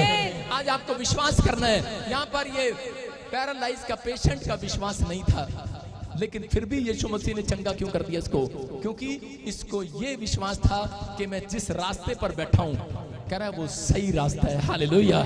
आज आपको विश्वास करना है। यहाँ पर ये पैरालाइज का पेशेंट का विश्वास नहीं था, लेकिन फिर भी यीशु मसीह ने चंगा क्यों कर दिया इसको? क्योंकि इसको ये विश्वास था कि मैं जिस रास्ते पर बैठा हूं, कह रहा है वो सही रास्ता है। हालेलुया।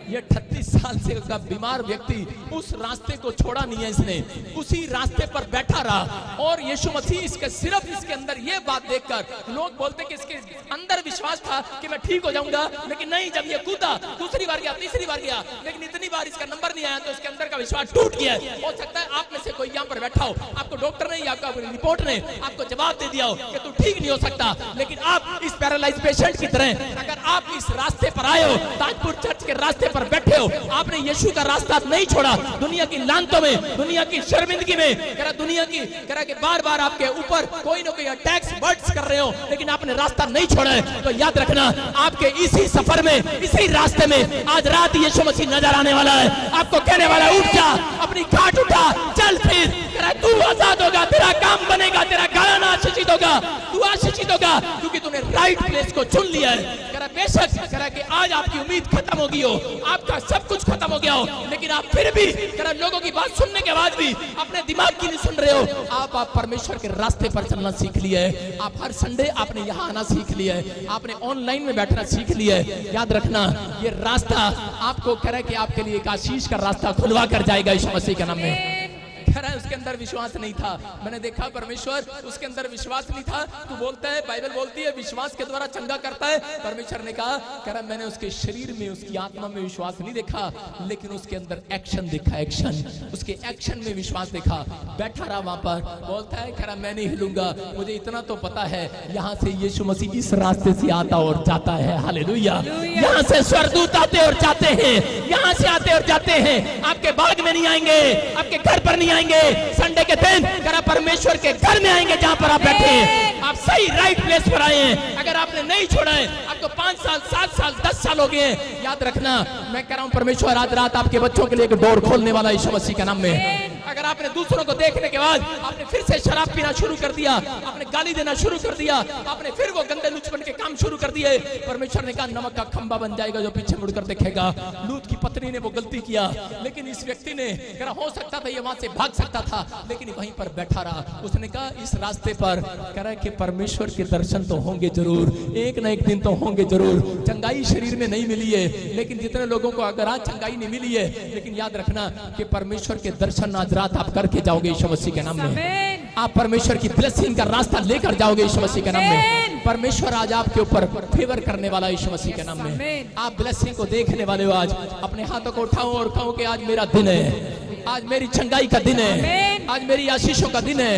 ये 38 साल से का बीमार व्यक्ति उस रास्ते को छोड़ा नहीं है, इसने उसी रास्ते पर बैठा रहा। और यीशु मसीह इसके सिर्फ इसके अंदर ये बात देखकर लोग बोलते कि इसके अंदर विश्वास था कि मैं ठीक हो जाऊंगा, लेकिन नहीं, जब ये कूदा दूसरी बार गया, तीसरी बार गया, लेकिन इतनी बार इसका नंबर नहीं आया तो इसके अंदर का विश्वास टूट गया। हो सकता है आप में से कोई यहाँ पर बैठा हो, आपको डॉक्टर ने या आपका रिपोर्ट ने आपको जवाब दे दिया हो कि तू ठीक नहीं हो सकता, लेकिन आप इस पैरालाइज पेशेंट की तरह अगर आप इस रास्ते पर आए हो, ताजपुर चर्च के रास्ते पर बैठे हो, आपने यीशु का रास्ता नहीं छोड़ा, दुनिया की लानतों में, दुनिया की शर्मिंदगी में, कह रहा दुनिया की कह रहा कि बार-बार आपके ऊपर कोई ना कोई अटैक्स वर्ड्स कर रहे हो, लेकिन आपने रास्ता नहीं छोड़ा है, तो याद रखना आपके इसी सफर में, इसी रास्ते में आज रात यीशु मसीह नजर आने वाला है। आपको कहने वाला है उठ जा, अपनी खाट उठा, चल फिर, कह रहा तू आजाद होगा, तेरा काम बनेगा, तेरा घराना आशीषित होगा, तू आशीषित होगा, क्योंकि तूने राइट प्लेस को चुन लिया है। कह रहा बेशक कह रहा कि आज आपकी उम्मीद खत्म हो गई हो, आपका सब कुछ खत्म हो गया हो, लेकिन आप फिर भी कह रहा लोगों की बात सुनने के बाद भी अपने दिमाग की नहीं सुन रहे हो। आप परमेश्वर के रास्ते पर चलना सीख लिया है। आप हर संडे आपने यहाँ आना सीख लिया है, आपने ऑनलाइन में बैठना सीख लिया है। याद रखना ये रास्ता आपको कह रहा है कि आपके लिए एक आशीष का रास्ता खुलवा कर जाएगा यीशु मसीह के नाम में। कह रहा है उसके अंदर विश्वास नहीं था। मैंने देखा परमेश्वर उसके अंदर विश्वास नहीं था। तू बोलता है, बाइबल बोलती है विश्वास के द्वारा चंगा करता है। परमेश्वर ने कहा, कह रहा मैंने उसके शरीर में, उसकी आत्मा में विश्वास नहीं देखा, लेकिन उसके अंदर एक्शन देखा, एक्शन, उसके एक्शन में विश्वास देखा। बैठा रहा वहां पर, बोलता है कह रहा मैं नहीं हिलूंगा, मुझे इतना तो पता है यहाँ से यीशु मसीह इस रास्ते से आता और जाता है। हालेलुया। यहाँ से स्वर्गदूत आते और जाते हैं, यहाँ से आते और जाते हैं। आपके बाग में नहीं आएंगे, आपके घर पर नहीं आएंगे, संडे के दिन करा परमेश्वर के घर में आएंगे जहां पर आप बैठे हैं। आप सही राइट प्लेस पर आए हैं। अगर आपने नहीं छोड़ा है, आपको 5 साल 7 साल 10 साल हो गए, याद रखना मैं कह रहा हूं परमेश्वर आज रात आपके बच्चों के लिए एक डोर खोलने वाला यीशु मसीह के नाम में। अगर अगर आपने दूसरों को देखने के बाद आपने फिर से शराब पीना शुरू कर दिया, आपने गाली देना शुरू कर दिया, आपने फिर वो गंदे लुचपन के काम शुरू कर दिए, परमेश्वर ने कहा नमक का खंबा बन जाएगा जो पीछे मुड़कर देखेगा। लूत की पत्नी ने वो गलती किया, लेकिन इस व्यक्ति ने कहा हो सकता था ये वहां से भाग सकता था, लेकिन वहीं पर बैठा रहा। उसने कहा इस रास्ते पर कह रहा कि परमेश्वर के दर्शन तो होंगे जरूर, एक ना एक दिन तो होंगे जरूर। चंगाई शरीर में नहीं मिली है, लेकिन जितने लोगों को अगर आज चंगाई नहीं मिली है, लेकिन याद रखना कि परमेश्वर के दर्शन आज रात आप करके जाओगे यीशु मसीह के नाम में। आप परमेश्वर की ब्लेसिंग का रास्ता लेकर जाओगे यीशु मसीह के नाम में। परमेश्वर आज आपके ऊपर फेवर करने वाला यीशु मसीह के नाम में। आप ब्लेसिंग को देखने वाले हो। आज अपने हाथों को उठाओ और कहो कि आज मेरा दिन है, आज मेरी चंगाई का दिन है, आज मेरी आशीषों का दिन है।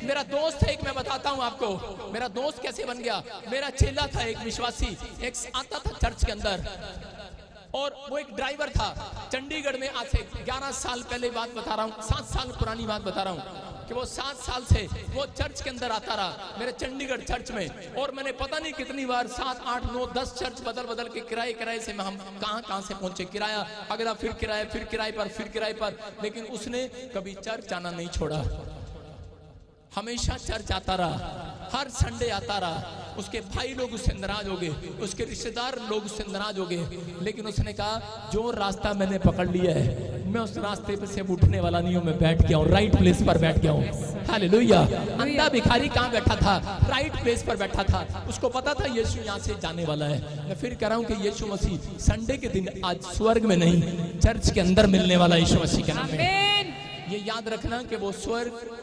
मेरा दोस्त है एक, मैं बताता हूँ आपको मेरा दोस्त कैसे बन गया। मेरा चेला था एक विश्वासी, एक आता था चर्च के अंदर, और वो एक ड्राइवर था चंडीगढ़ में। आज से 11 साल पहले बात बता रहा हूँ, 7 साल पुरानी बात बता रहा हूँ कि वो 7 साल से वो चर्च के अंदर आता रहा, मेरे चंडीगढ़ चर्च में। और मैंने पता नहीं कितनी बार 7, 8, 9, 10 चर्च बदल के किराए से हम कहां से पहुंचे। किराया अगला, फिर किराए, फिर किराए पर, फिर किराए पर, लेकिन उसने कभी चर्च आना नहीं छोड़ा। हमेशा चर्च आता रहा, हर संडे आता रहा। उसके भाई लोग उससे नाराज हो गए, उसके रिश्तेदार लोग उससे नाराज हो गए, लेकिन उसने कहा जो रास्ता मैंने पकड़ लिया है मैं उस रास्ते पे से उठने वाला नहीं हूं, मैं बैठ गया हूं, राइट प्लेस पर बैठ गया हूं। हालेलुया। अंधा भिखारी कहां बैठा था? राइट प्लेस पर बैठा था। उसको पता था यीशु यहां से जाने वाला है। मैं फिर कह रहा हूं कि यीशु मसीह संडे के दिन आज स्वर्ग में नहीं, चर्च के अंदर मिलने वाला यीशु मसीह के नाम में। ये याद रखना कि वो स्वर्ग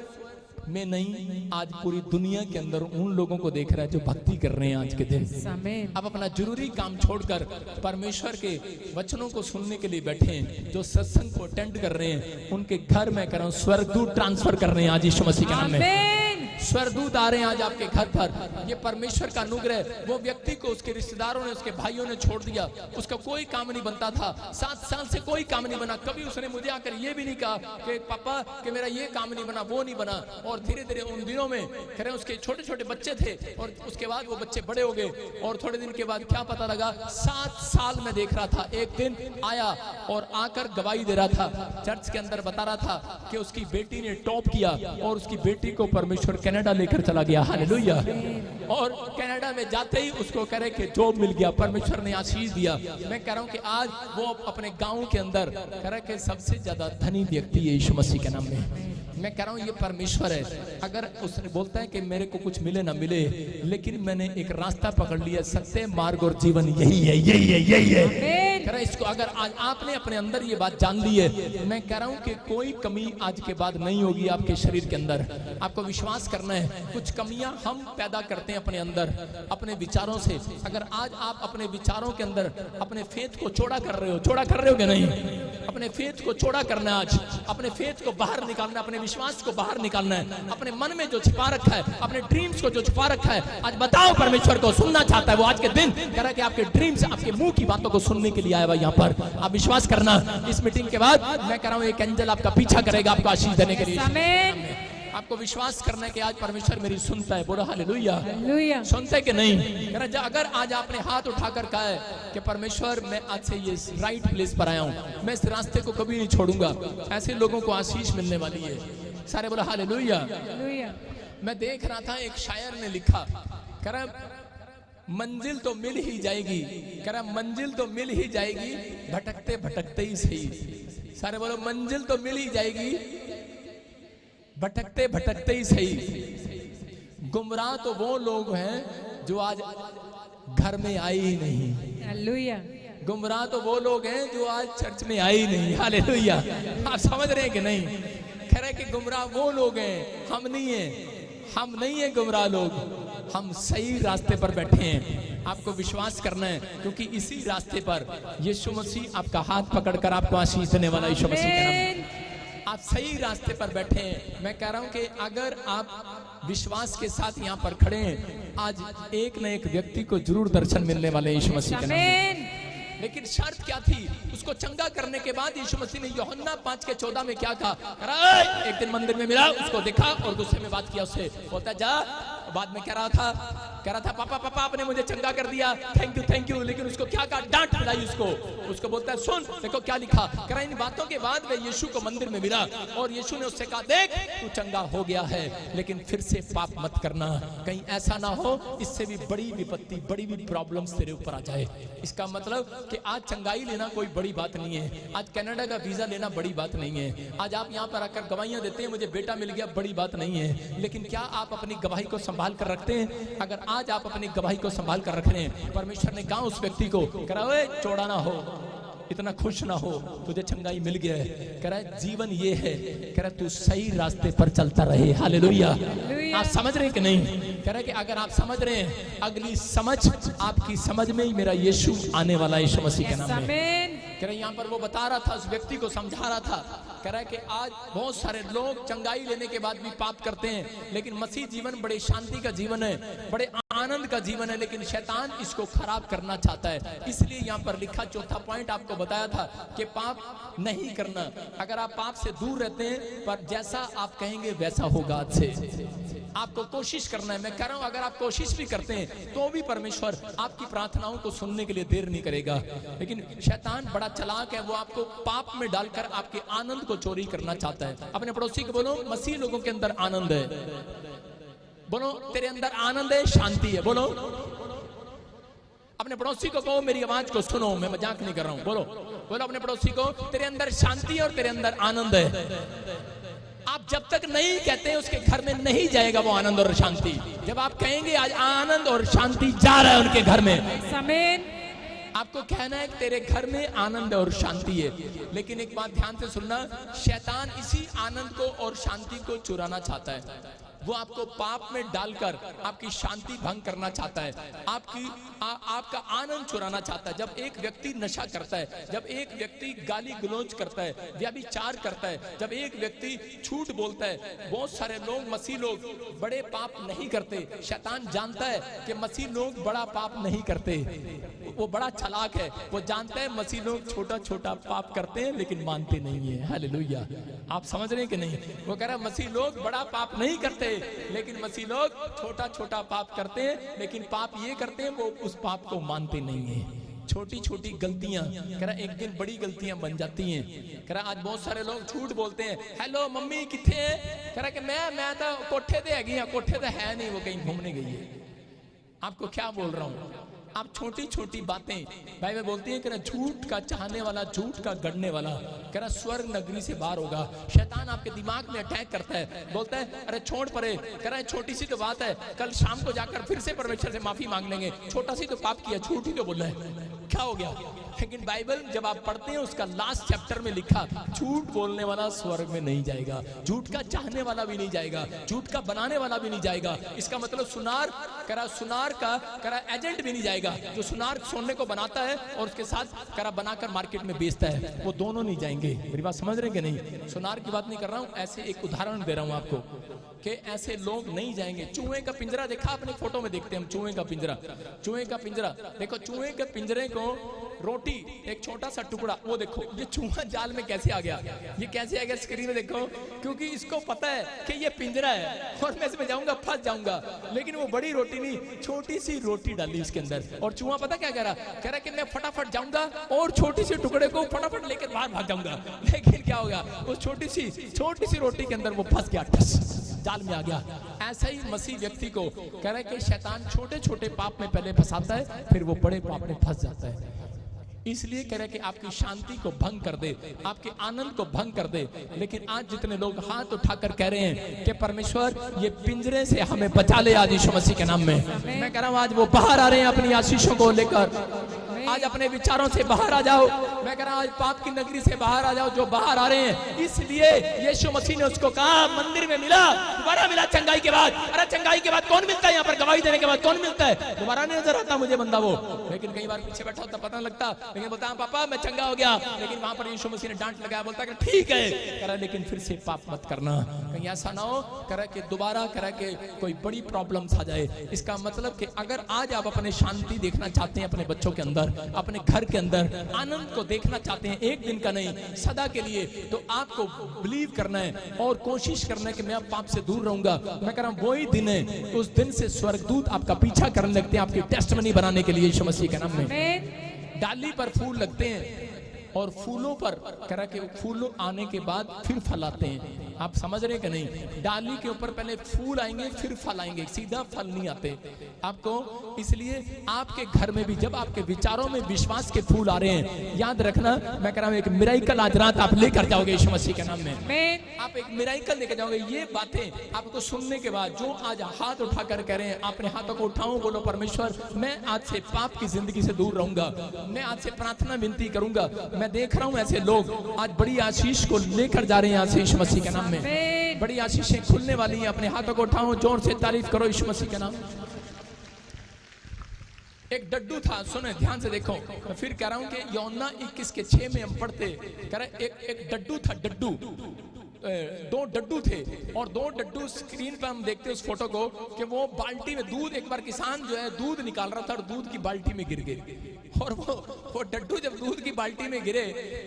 में नहीं, आज पूरी दुनिया के अंदर उन लोगों को देख रहा है जो भक्ति कर रहे हैं आज के दिन। अब अपना जरूरी काम छोड़कर परमेश्वर के वचनों को सुनने के लिए बैठे हैं, जो सत्संग को अटेंड कर रहे हैं, उनके घर में कर रहा हूं स्वर्गदूत ट्रांसफर कर रहे हैं आज यीशु मसीह के नाम में। स्वर्गदूत आ रहे हैं आज आपके घर पर। ये परमेश्वर का अनुग्रह। वो व्यक्ति को उसके रिश्तेदारों ने, उसके भाइयों ने छोड़ दिया, उसका कोई काम नहीं बनता था, 7 साल से कोई काम नहीं बना। कभी उसने मुझे आकर ये भी नहीं कहा कि पापा कि मेरा ये काम नहीं बना, वो नहीं बना। और धीरे धीरे उन दिनों में कह रहे उसके छोटे छोटे बच्चे थे, और उसके बाद वो बच्चे बड़े हो गए, और थोड़े दिन के बाद क्या पता लगा 7 साल में देख रहा था। एक दिन आया और आकर गवाही दे रहा था चर्च के अंदर, बता रहा था कि उसकी बेटी ने टॉप किया और उसकी बेटी को परमेश्वर कनाडा लेकर चला गया। हालेलुया। और कनाडा में जाते ही उसको कह रहे कि जॉब मिल गया, परमेश्वर ने आशीष दिया। मैं कह रहा हूं कि आज वो अपने गांव के अंदर कह रहा कि सबसे ज्यादा धनी व्यक्ति है यीशु मसीह के नाम में। मैं कह रहा हूं ये परमेश्वर है। अगर उसने बोलता है कि मेरे को कुछ मिले ना मिले, लेकिन मैंने एक रास्ता पकड़ लिया, सत्य, मार्ग और जीवन यही है, यही है, यही है। कह रहा इसको अगर आज आपने अपने अंदर ये बात जान ली है, मैं कह रहा हूं कि कोई कमी आज के बाद नहीं होगी आपके शरीर के अंदर। आपको विश्वास करना है। कुछ कमियां हम पैदा करते हैं अपने अंदर, अपने विचारों से। अगर आज आप अपने विचारों के अंदर अपने फेथ को चौड़ा कर रहे हो, चौड़ा कर रहे हो कि नहीं? अपने फेथ को चौड़ा करना है आज, अपने फेथ को बाहर निकालना, अपने विश्वास को बाहर निकालना है। अपने मन में जो छिपा रखा है, अपने ड्रीम्स को जो छिपा रखा है, आज बताओ परमेश्वर को सुनना चाहता है वो आज के दिन। कह रहा है कि आपके ड्रीम्स, आपके मुंह की बातों को सुनने के लिए आया हुआ यहाँ पर। आप विश्वास करना, इस मीटिंग के बाद मैं कह रहा हूँ एक एंजल आपका पीछा करेगा आपको आशीष देने के लिए। आपको विश्वास करना है कि आज परमेश्वर मेरी सुनता है। बोलो हालेलुया। सुनता है कि नहीं? अगर आज आपने हाथ उठाकर कहा है कि परमेश्वर मैं आज से ये राइट प्लेस पर आया हूँ, मैं इस रास्ते को कभी नहीं छोड़ूंगा, ऐसे लोगों को आशीष मिलने वाली है। सारे बोलो हालेलुया। मैं देख रहा था एक शायर ने लिखा, कह रहा मंजिल तो मिल ही जाएगी, कह रहा मंजिल तो मिल ही जाएगी, भटकते भटकते ही सही। सारे बोलो मंजिल तो मिल ही जाएगी, भटकते भटकते ही सही। गुमराह तो वो लोग हैं जो आज घर में आए ही नहीं। हालेलुया। गुमराह तो वो लोग हैं जो आज चर्च में आए ही नहीं। हालेलुया। आप समझ रहे हैं कि नहीं? कह रहे कि गुमराह वो लोग हैं, हम नहीं हैं। हम नहीं है गुमराह लोग, हम सही रास्ते पर बैठे हैं। आपको विश्वास करना है, क्योंकि इसी रास्ते पर यीशु मसीह आपका हाथ पकड़कर आपको आशीष देने वाला यीशु मसीह के नाम में। आप सही रास्ते पर बैठे हैं। मैं कह रहा हूं कि अगर आप विश्वास के साथ यहाँ पर खड़े हैं, आज एक न एक व्यक्ति को जरूर दर्शन मिलने वाले यीशु मसीह के नाम में। लेकिन शर्त क्या थी? उसको चंगा करने के बाद यीशु मसीह ने यूहन्ना 5:14 में क्या कहा? एक दिन मंदिर में मिला, उसको देखा और गुस्से में बात किया उससे। बोलता जा, बाद में कह रहा था कह रहा था पापा पापा आपने मुझे चंगा कर दिया, थैंक यू, लेकिन उसको क्या कहा, डांट मिलाई उसको बोलता है सुन देखो क्या लिखा। कह रहा इन बातों के बाद वह यीशु को मंदिर में मिला और यीशु ने उससे कहा देख तू चंगा हो गया है, लेकिन फिर से पाप मत करना, कहीं ऐसा ना हो इससे भी बड़ी विपत्ति, बड़ी भी प्रॉब्लम्स तेरे ऊपर आ जाए। इसका मतलब कि आज चंगाई लेना कोई बड़ी बात नहीं है, आज कनाडा का वीजा लेना बड़ी बात नहीं है, आज आप यहाँ पर आकर गवाहियां देते हैं मुझे बेटा मिल गया, बड़ी बात नहीं है, लेकिन क्या आप अपनी गवाही को संभाल कर रखते हैं? अगर आज आप अपनी गवाही को संभाल कर रख रहे हैं, परमेश्वर ने कहा उस व्यक्ति को, कह रहा है चौड़ा ना हो, इतना खुश ना हो, तुझे चंगाई मिल गया है, कह रहा है जीवन ये है, कह रहा है तू सही रास्ते पर चलता रहे। हालेलुया। आप समझ रहे हैं कि नहीं? कह रहा है कि अगर आप समझ रहे हैं, अगली समझ आपकी समझ में ही मेरा यीशु आने वाला, यीशु मसीह के नाम में। कह रहा है यहाँ पर वो बता रहा था, उस व्यक्ति को समझा रहा था, कह रहा है कि आज बहुत सारे लोग चंगाई लेने के बाद भी पाप करते हैं, लेकिन मसीह जीवन बड़े शांति का जीवन है, बड़े आनंद का जीवन है, लेकिन शैतान इसको खराब करना चाहता है। इसलिए यहाँ पर लिखा, चौथा पॉइंट आपको बताया था कि पाप नहीं करना। अगर आप पाप से दूर रहते हैं, पर जैसा आप कहेंगे वैसा होगा। आज से आपको कोशिश करना है। मैं कह रहा हूं अगर आप कोशिश भी करते हैं तो भी परमेश्वर आपकी प्रार्थनाओं को सुनने के लिए देर नहीं करेगा, लेकिन शैतान बड़ा चालाक है, वो आपको पाप में डालकर आपके आनंद को चोरी करना चाहता है। अपने पड़ोसी को बोलो मसीह लोगों के अंदर आनंद है, बोलो तेरे अंदर आनंद है, शांति है, बोलो। अपने पड़ोसी को कहो मेरी आवाज को सुनो, मैं मजाक नहीं कर रहा हूं, बोलो बोलो अपने पड़ोसी को तेरे अंदर शांति है और तेरे अंदर आनंद है। आप जब तक नहीं कहते हैं उसके घर में नहीं जाएगा वो आनंद और शांति। जब आप कहेंगे आज आनंद और शांति जा रहा है उनके घर में, आमीन। आपको कहना है कि तेरे घर में आनंद और शांति है, लेकिन एक बात ध्यान से सुनना, शैतान इसी आनंद को और शांति को चुराना चाहता है। वो आपको पाप में डालकर आपकी शांति भंग करना चाहता है, आपका आनंद चुराना चाहता है। जब एक व्यक्ति नशा करता है, जब एक व्यक्ति गाली गलौज करता है, व्यभिचार करता है, जब एक व्यक्ति झूठ बोलता है, बहुत सारे लोग मसीह लोग बड़े पाप नहीं करते। शैतान जानता है कि मसीह लोग बड़ा पाप नहीं करते, वो बड़ा चालाक है, वो जानता है मसीह लोग छोटा छोटा पाप करते हैं लेकिन मानते नहीं है। हालेलुया। आप समझ रहे हैं कि नहीं? वो कह रहा है मसीह लोग बड़ा पाप नहीं करते, लेकिन मसीह लोग छोटा छोटा पाप करते हैं, लेकिन पाप ये करते हैं वो उस पाप को मानते नहीं है। छोटी छोटी गलतियां, कह रहा एक दिन बड़ी गलतियां बन जाती हैं। कह रहा आज बहुत सारे लोग झूठ बोलते हैं, हेलो मम्मी किथे है? कह रहा कि मैं तो कोठे ते हैगी, कोठे तो है नहीं, वो कहीं घूमने गई है। आपको क्या बोल रहा हूं, आप छोटी छोटी बातें, बाइबल बोलती है कि झूठ का चाहने वाला, झूठ का गढ़ने वाला, कह रहा स्वर्ग नगरी से बाहर होगा। शैतान आपके दिमाग में अटैक करता है, बोलता है अरे छोड़ परे, कह रहा है छोटी सी तो बात है, कल शाम को जाकर फिर से परमेश्वर से माफी मांग लेंगे, छोटा सी तो पाप किया, झूठ ही तो बोल रहा है, क्या हो गया? लेकिन बाइबल जब आप पढ़ते हैं उसका लास्ट चैप्टर में लिखा, झूठ बोलने वाला स्वर्ग में नहीं जाएगा, झूठ का चाहने वाला भी नहीं जाएगा, झूठ का बनाने वाला भी नहीं जाएगा। इसका मतलब सुनार, कह रहा सुनार का कह रहा एजेंट भी नहीं जाएगा। जो सुनार सोने को बनाता है और उसके साथ कह रहा बनाकर मार्केट में बेचता है, वो दोनों नहीं जाएंगे। मेरी बात समझ रहे हैं कि नहीं? सुनार की बात नहीं कर रहा हूं, ऐसे एक उदाहरण दे रहा हूं आपको कि ऐसे लोग नहीं जाएंगे। चूहे का पिंजरा देखा आपने? फोटो में देखते हैं हम चूहे का पिंजरा, चूहे का पिंजरा देखो, चूहे के पिंजरे को रोटी एक छोटा सा टुकड़ा, वो देखो ये चूहा जाल में कैसे आ गया, ये कैसे आ गया स्क्रीन में देखो, क्योंकि इसको पता है कि ये पिंजरा है और मैं इसमें जाऊंगा फंस जाऊंगा। लेकिन वो बड़ी रोटी नहीं, छोटी सी रोटी डाली उसके अंदर, और चूहा पता क्या कह रहा कि मैं फटाफट जाऊंगा और छोटी सी टुकड़े को फटाफट लेकर बाहर भाग जाऊंगा। लेकिन क्या होगा, उस छोटी सी रोटी के अंदर वो फंस गया, जाल में आ गया। ऐसा ही मसीह व्यक्ति को कह रहा है कि शैतान छोटे छोटे पाप में पहले फंसाता है, फिर वो बड़े पाप में फंस जाता है। इसलिए कह रहा है कि आपकी शांति को भंग कर दे, आपके आनंद को भंग कर दे। लेकिन आज जितने लोग हाथ उठाकर कह रहे हैं कि परमेश्वर ये पिंजरे से हमें बचा ले आज यीशु मसीह के नाम में, मैं कह रहा हूं आज वो बाहर आ रहे हैं अपनी आशीषों को लेकर। आज अपने विचारों से बाहर आ जाओ, मैं कह रहा हूं आज पाप की नगरी से बाहर आ जाओ, जो बाहर आ रहे हैं। इसलिए यीशु मसीह ने उसको कहा, मंदिर में मिला, दोबारा मिला चंगाई के बाद। अरे चंगाई के बाद कौन मिलता है? यहाँ पर गवाही देने के बाद कौन मिलता है? दोबारा नहीं नजर आता मुझे बंदा वो, लेकिन कई बार पीछे बैठा होता पता लगता, लेकिन बोलता पापा मैं चंगा हो गया, लेकिन वहां पर यीशु मसीह ने डांट लगाया, बोलता कि ठीक है, कह रहा लेकिन फिर से पाप मत करना, कहीं ऐसा ना हो कह रहा कि दोबारा कह रहा कि कोई बड़ी प्रॉब्लम्स आ जाए। इसका मतलब कि अगर आज आप अपने शांति देखना चाहते हैं अपने बच्चों के अंदर, अपने घर के अंदर आनंद को देखना चाहते हैं, एक दिन का नहीं सदा के लिए, तो आपको बिलीव करना है और कोशिश करना है कि मैं अब पाप से दूर रहूंगा। मैं कह रहा हूं वही दिन है, उस दिन से स्वर्गदूत आपका पीछा करने लगते हैं आपकी टेस्टमनी बनाने के लिए यीशु मसीह के नाम में। डाली पर फूल लगते हैं और फूलों पर कह रहा कि फूलों आने के बाद फिर फल आते हैं। आप समझ रहे कि नहीं? डाली के ऊपर पहले फूल आएंगे फिर फल आएंगे, सीधा फल नहीं आते आपको। इसलिए आपके घर में भी जब आपके विचारों में विश्वास के फूल आ रहे हैं, याद रखना मैं कह रहा हूं एक मिराइकल आज रात आप लेकर जाओगे यीशु मसीह के नाम में। आप एक मिराइकल लेकर जाओगे। ये बातें आपको सुनने के बाद जो आज हाथ उठाकर कह रहे हैं, अपने हाथों को उठाओ, बोलो परमेश्वर मैं आज से पाप की जिंदगी से दूर रहूंगा, मैं आज से प्रार्थना विनती करूंगा। मैं देख रहा हूं ऐसे लोग आज बड़ी आशीष को लेकर जा रहे हैं आज से यीशु मसीह के नाम में। बड़ी आशीषें खुलने वाली हैं। अपने हाथों को उठाओ, जोर से तारीफ करो यीशु मसीह के नाम। एक डड्डू था, सुने ध्यान से देखो, मैं फिर कह रहा हूं कि यूहन्ना 21:6 में हम पढ़ते, कह रहे एक डड्डू था, डड्डू, दो डड्डू थे और दो डड्डू स्क्रीन पर हम देखते उस फोटो को कि वो बाल्टी में दूध, एक बार किसान जो है दूध निकाल रहा था और दूध की बाल्टी में गिर गए और वो डड्डू जब दूध की बाल्टी में गिरे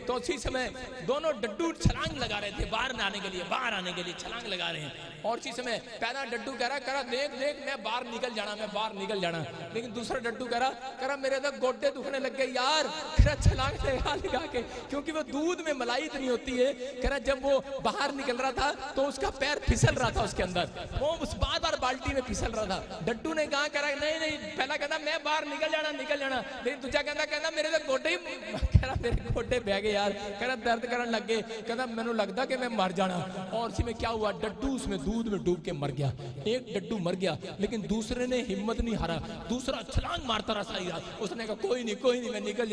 तो उसी समय दोनों डड्डू छलांग लगा रहे थे बाहर आने के लिए, बाहर आने के लिए छलांग लगा रहे हैं। और उसी समय पहला डड्डू कह रहा देख देख मैं बाहर निकल जाना, मैं बाहर निकल जाना। लेकिन दूसरा डड्डू कह रहा मेरे तो गोड्डे दुखने लग गए यार, छलांग लगा के, क्योंकि वो दूध में मलाई इतनी होती है। कह रहा जब वो बाहर निकल रहा था तो उसका पैर फिसल रहा था उसके अंदर, वो उस बार बाल्टी में फिसल रहा था। डड्डू ने कहा कह रहा नहीं पहला कहता मैं बाहर निकल जाना, लेकिन दूसरा कहता मेरे तो गोड्डे ही, कह रहा मेरे गोड्डे बह गए यार, कह रहा दर्द करने लग गए, कहता मैंने लगता कि मैं मर जाना। और इसी में क्या हुआ, डड्डू उसमें दूध में डूब के मर गया। एक डड्डू मर गया लेकिन दूसरे ने हिम्मत नहीं हारा, दूसरा छलांग मारता रहा सही रहा। उसने कहा कोई नहीं मैं निकल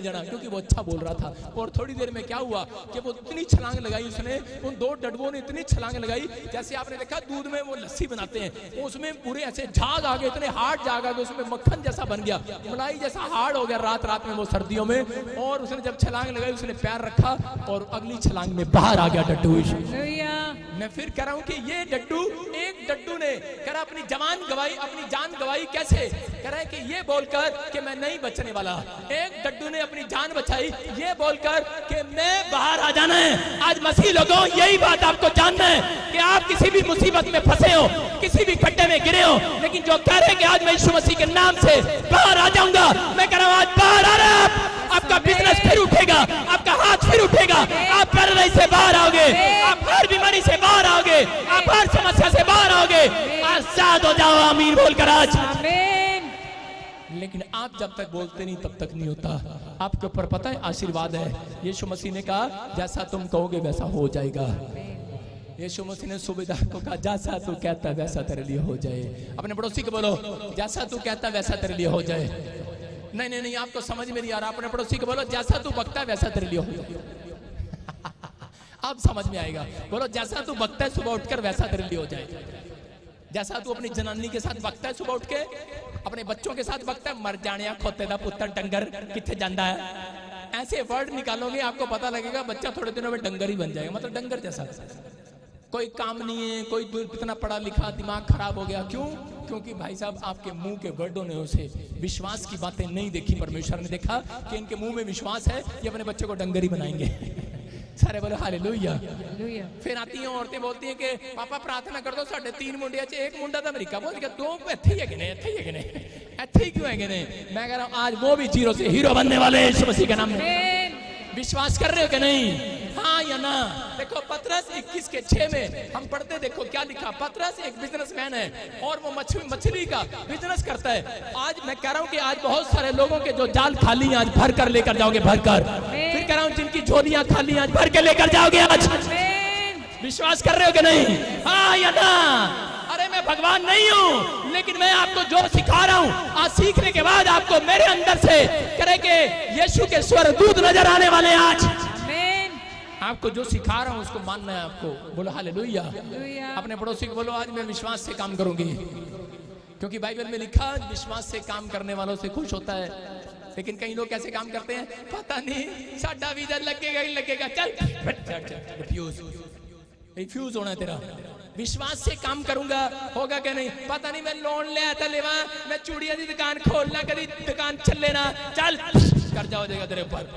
जाना, क्योंकि वो अच्छा बोल रहा था। और थोड़ी देर में क्या हुआ कि वो इतनी छलांग लगाई उसने, उन दो डड्डुओं ने इतनी छलांग लगाई, जैसे आपने देखा दूध में वो लस्सी बनाते हैं, उसमें पूरे ऐसे झाग आ गए, इतने हार्ड झाग आ गए, उसमें मक्खन जैसा बन गया, मलाई जैसा हार्ड हो गया रात में वो सर्दियों में। और उसने जब छलांग लगाई उसने पैर रखा और अगली छलांग में बाहर आ गया डड्डू। मैं फिर कह रहा हूं कि ये डड्डू, एक डड्डू ने कह रहा अपनी जान गवाई कैसे, कह रहा है कि ये बोलकर कि मैं नहीं बचने वाला। एक डड्डू ने अपनी जान बचाई ये बोलकर कि मैं बाहर आ जाना है। आज मसीह लोगों यही बात आपको जानना है कि आप किसी भी मुसीबत में फंसे हो, किसी भी खड्डे में गिरे हो, लेकिन जो कह रहे हैं कि आज मैं यीशु मसीह के नाम से बाहर आ जाऊंगा, मैं कह रहा हूं आज बाहर आ रहा है। आपका बिजनेस फिर उठेगा, आपका हाथ फिर उठेगा, आप पैरालाइज से बाहर आओगे, आप हर बीमारी से बाहर आओगे, आप हर समस्या से बाहर आओगे। आजाद हो जाओ, आमीन बोलकर आज। लेकिन आप जब तक बोलते नहीं तब तक नहीं होता। आपके ऊपर पता है आशीर्वाद है। यीशु मसीह ने कहा जैसा तुम कहोगे वैसा हो जाएगा। यीशु मसीह ने सूबेदार को कहा जैसा तू कहता वैसा तेरे लिए हो जाए। अपने पड़ोसी को बोलो जैसा तू कहता वैसा तेरे लिए हो जाए। नहीं आपको समझ में नहीं आ रहा। अपने पड़ोसी को बोलो जैसा तू बकता है वैसा तेरे लिए हो जाए। अब समझ में आएगा। बोलो जैसा तू बकता है सुबह उठकर वैसा तेरे लिए हो जाए। जैसा तू अपनी जनानी के साथ बकता है सुबह उठ के, अपने बच्चों के साथ बकता है, मर जाने खोते दा पुत्र डंगर किथे जाता है, ऐसे वर्ड निकालोगे आपको पता लगेगा बच्चा थोड़े दिनों में डंगर ही बन जाएगा। मतलब डंगर जैसा, कोई काम नहीं है, कोई इतना पढ़ा लिखा, दिमाग खराब हो गया। क्यों? क्योंकि भाई साहब आपके मुंह के वर्डों ने उसे विश्वास की बातें नहीं देखी। परमेश्वर ने देखा कि इनके मुंह में विश्वास है, ये अपने बच्चे को डंगर ही बनाएंगे। सारे बोलो हालेलुया। फिर आती हैं औरतें बोलती हैं कि पापा प्रार्थना कर दो साढ़े 3 मुंडिया च एक मुंडा तो अमेरिका पहुंच गया, 2 इत्थे ही है कि नहीं, इत्थे ही क्यों है कि नहीं। मैं कह रहा हूं आज वो भी जीरो से हीरो बनने वाले हैं यीशु मसीह के नाम में। विश्वास कर रहे हो कि नहीं? हाँ या ना? देखो पतरस 21:6 में हम पढ़ते, देखो क्या लिखा। पतरस एक बिजनेसमैन है और वो मछली का बिजनेस करता है। आज मैं कह रहा हूँ कि आज बहुत सारे लोगों के जो जाल खाली आज भर कर लेकर जाओगे, भर कर। फिर कह रहा हूँ जिनकी झोलियां खाली आज भर के लेकर जाओगे आज। विश्वास कर रहे हो कि नहीं? हाँ या ना? अरे मैं भगवान नहीं हूँ, लेकिन मैं आपको जो सिखा रहा हूँ आज सीखने के बाद आपको मेरे अंदर से करे के यीशु के स्वर्गदूत नजर आने वाले हैं। आज आपको जो सिखा रहा हूँ उसको मानना है आपको। बोलो हालेलुया। अपने पड़ोसी को बोलो आज मैं विश्वास से काम करूंगी, क्योंकि बाइबल में लिखा विश्वास से काम करने वालों से खुश होता है। लेकिन कई लोग कैसे काम करते हैं, पता नहीं साडा वीजा लगेगा ही लगेगा, चल रिफ्यूज। रिफ्यूज होना है तेरा। विश्वास से काम करूंगा, होगा क्या नहीं पता नहीं। मैं लोन ले आता लेवा, मैं चूड़िया की दुकान खोलना, कभी दुकान चल लेना, चल कर्जा हो जाएगा तेरे ऊपर।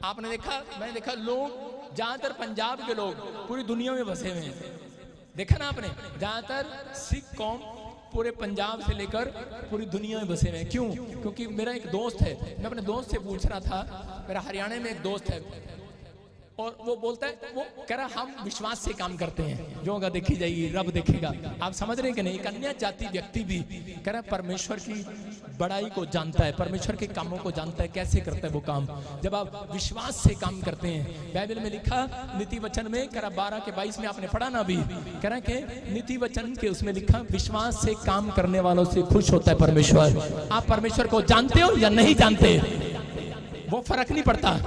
आपने देखा, मैंने देखा, लोग ज्यादातर पंजाब के लोग पूरी दुनिया में बसे हुए हैं। देखा ना आपने, ज्यादातर सिख कौम पूरे पंजाब से लेकर पूरी दुनिया में बसे हुए हैं। क्यों? क्योंकि मेरा एक दोस्त है, मैं अपने दोस्त से पूछ रहा था, मेरा हरियाणा में एक दोस्त है, और वो बोलता है, वो कह रहा हम विश्वास से काम करते हैं, जो होगा देखी जाएगी, रब देखेगा। आप समझ रहे हैं कि नहीं? एक अन्य जाति व्यक्ति भी कह रहा परमेश्वर की बड़ाई को जानता है, परमेश्वर के कामों को जानता है, कैसे करता है वो काम, जब आप विश्वास से काम करते हैं। बाइबल में लिखा नीति वचन में, कह रहा 12 के 22 में आपने पढ़ा ना अभी, कह रहा कि नीति वचन के उसमें लिखा विश्वास से काम करने वालों से खुश होता है परमेश्वर। आप परमेश्वर को जानते हो या नहीं जानते, वो फर्क नहीं पड़ता,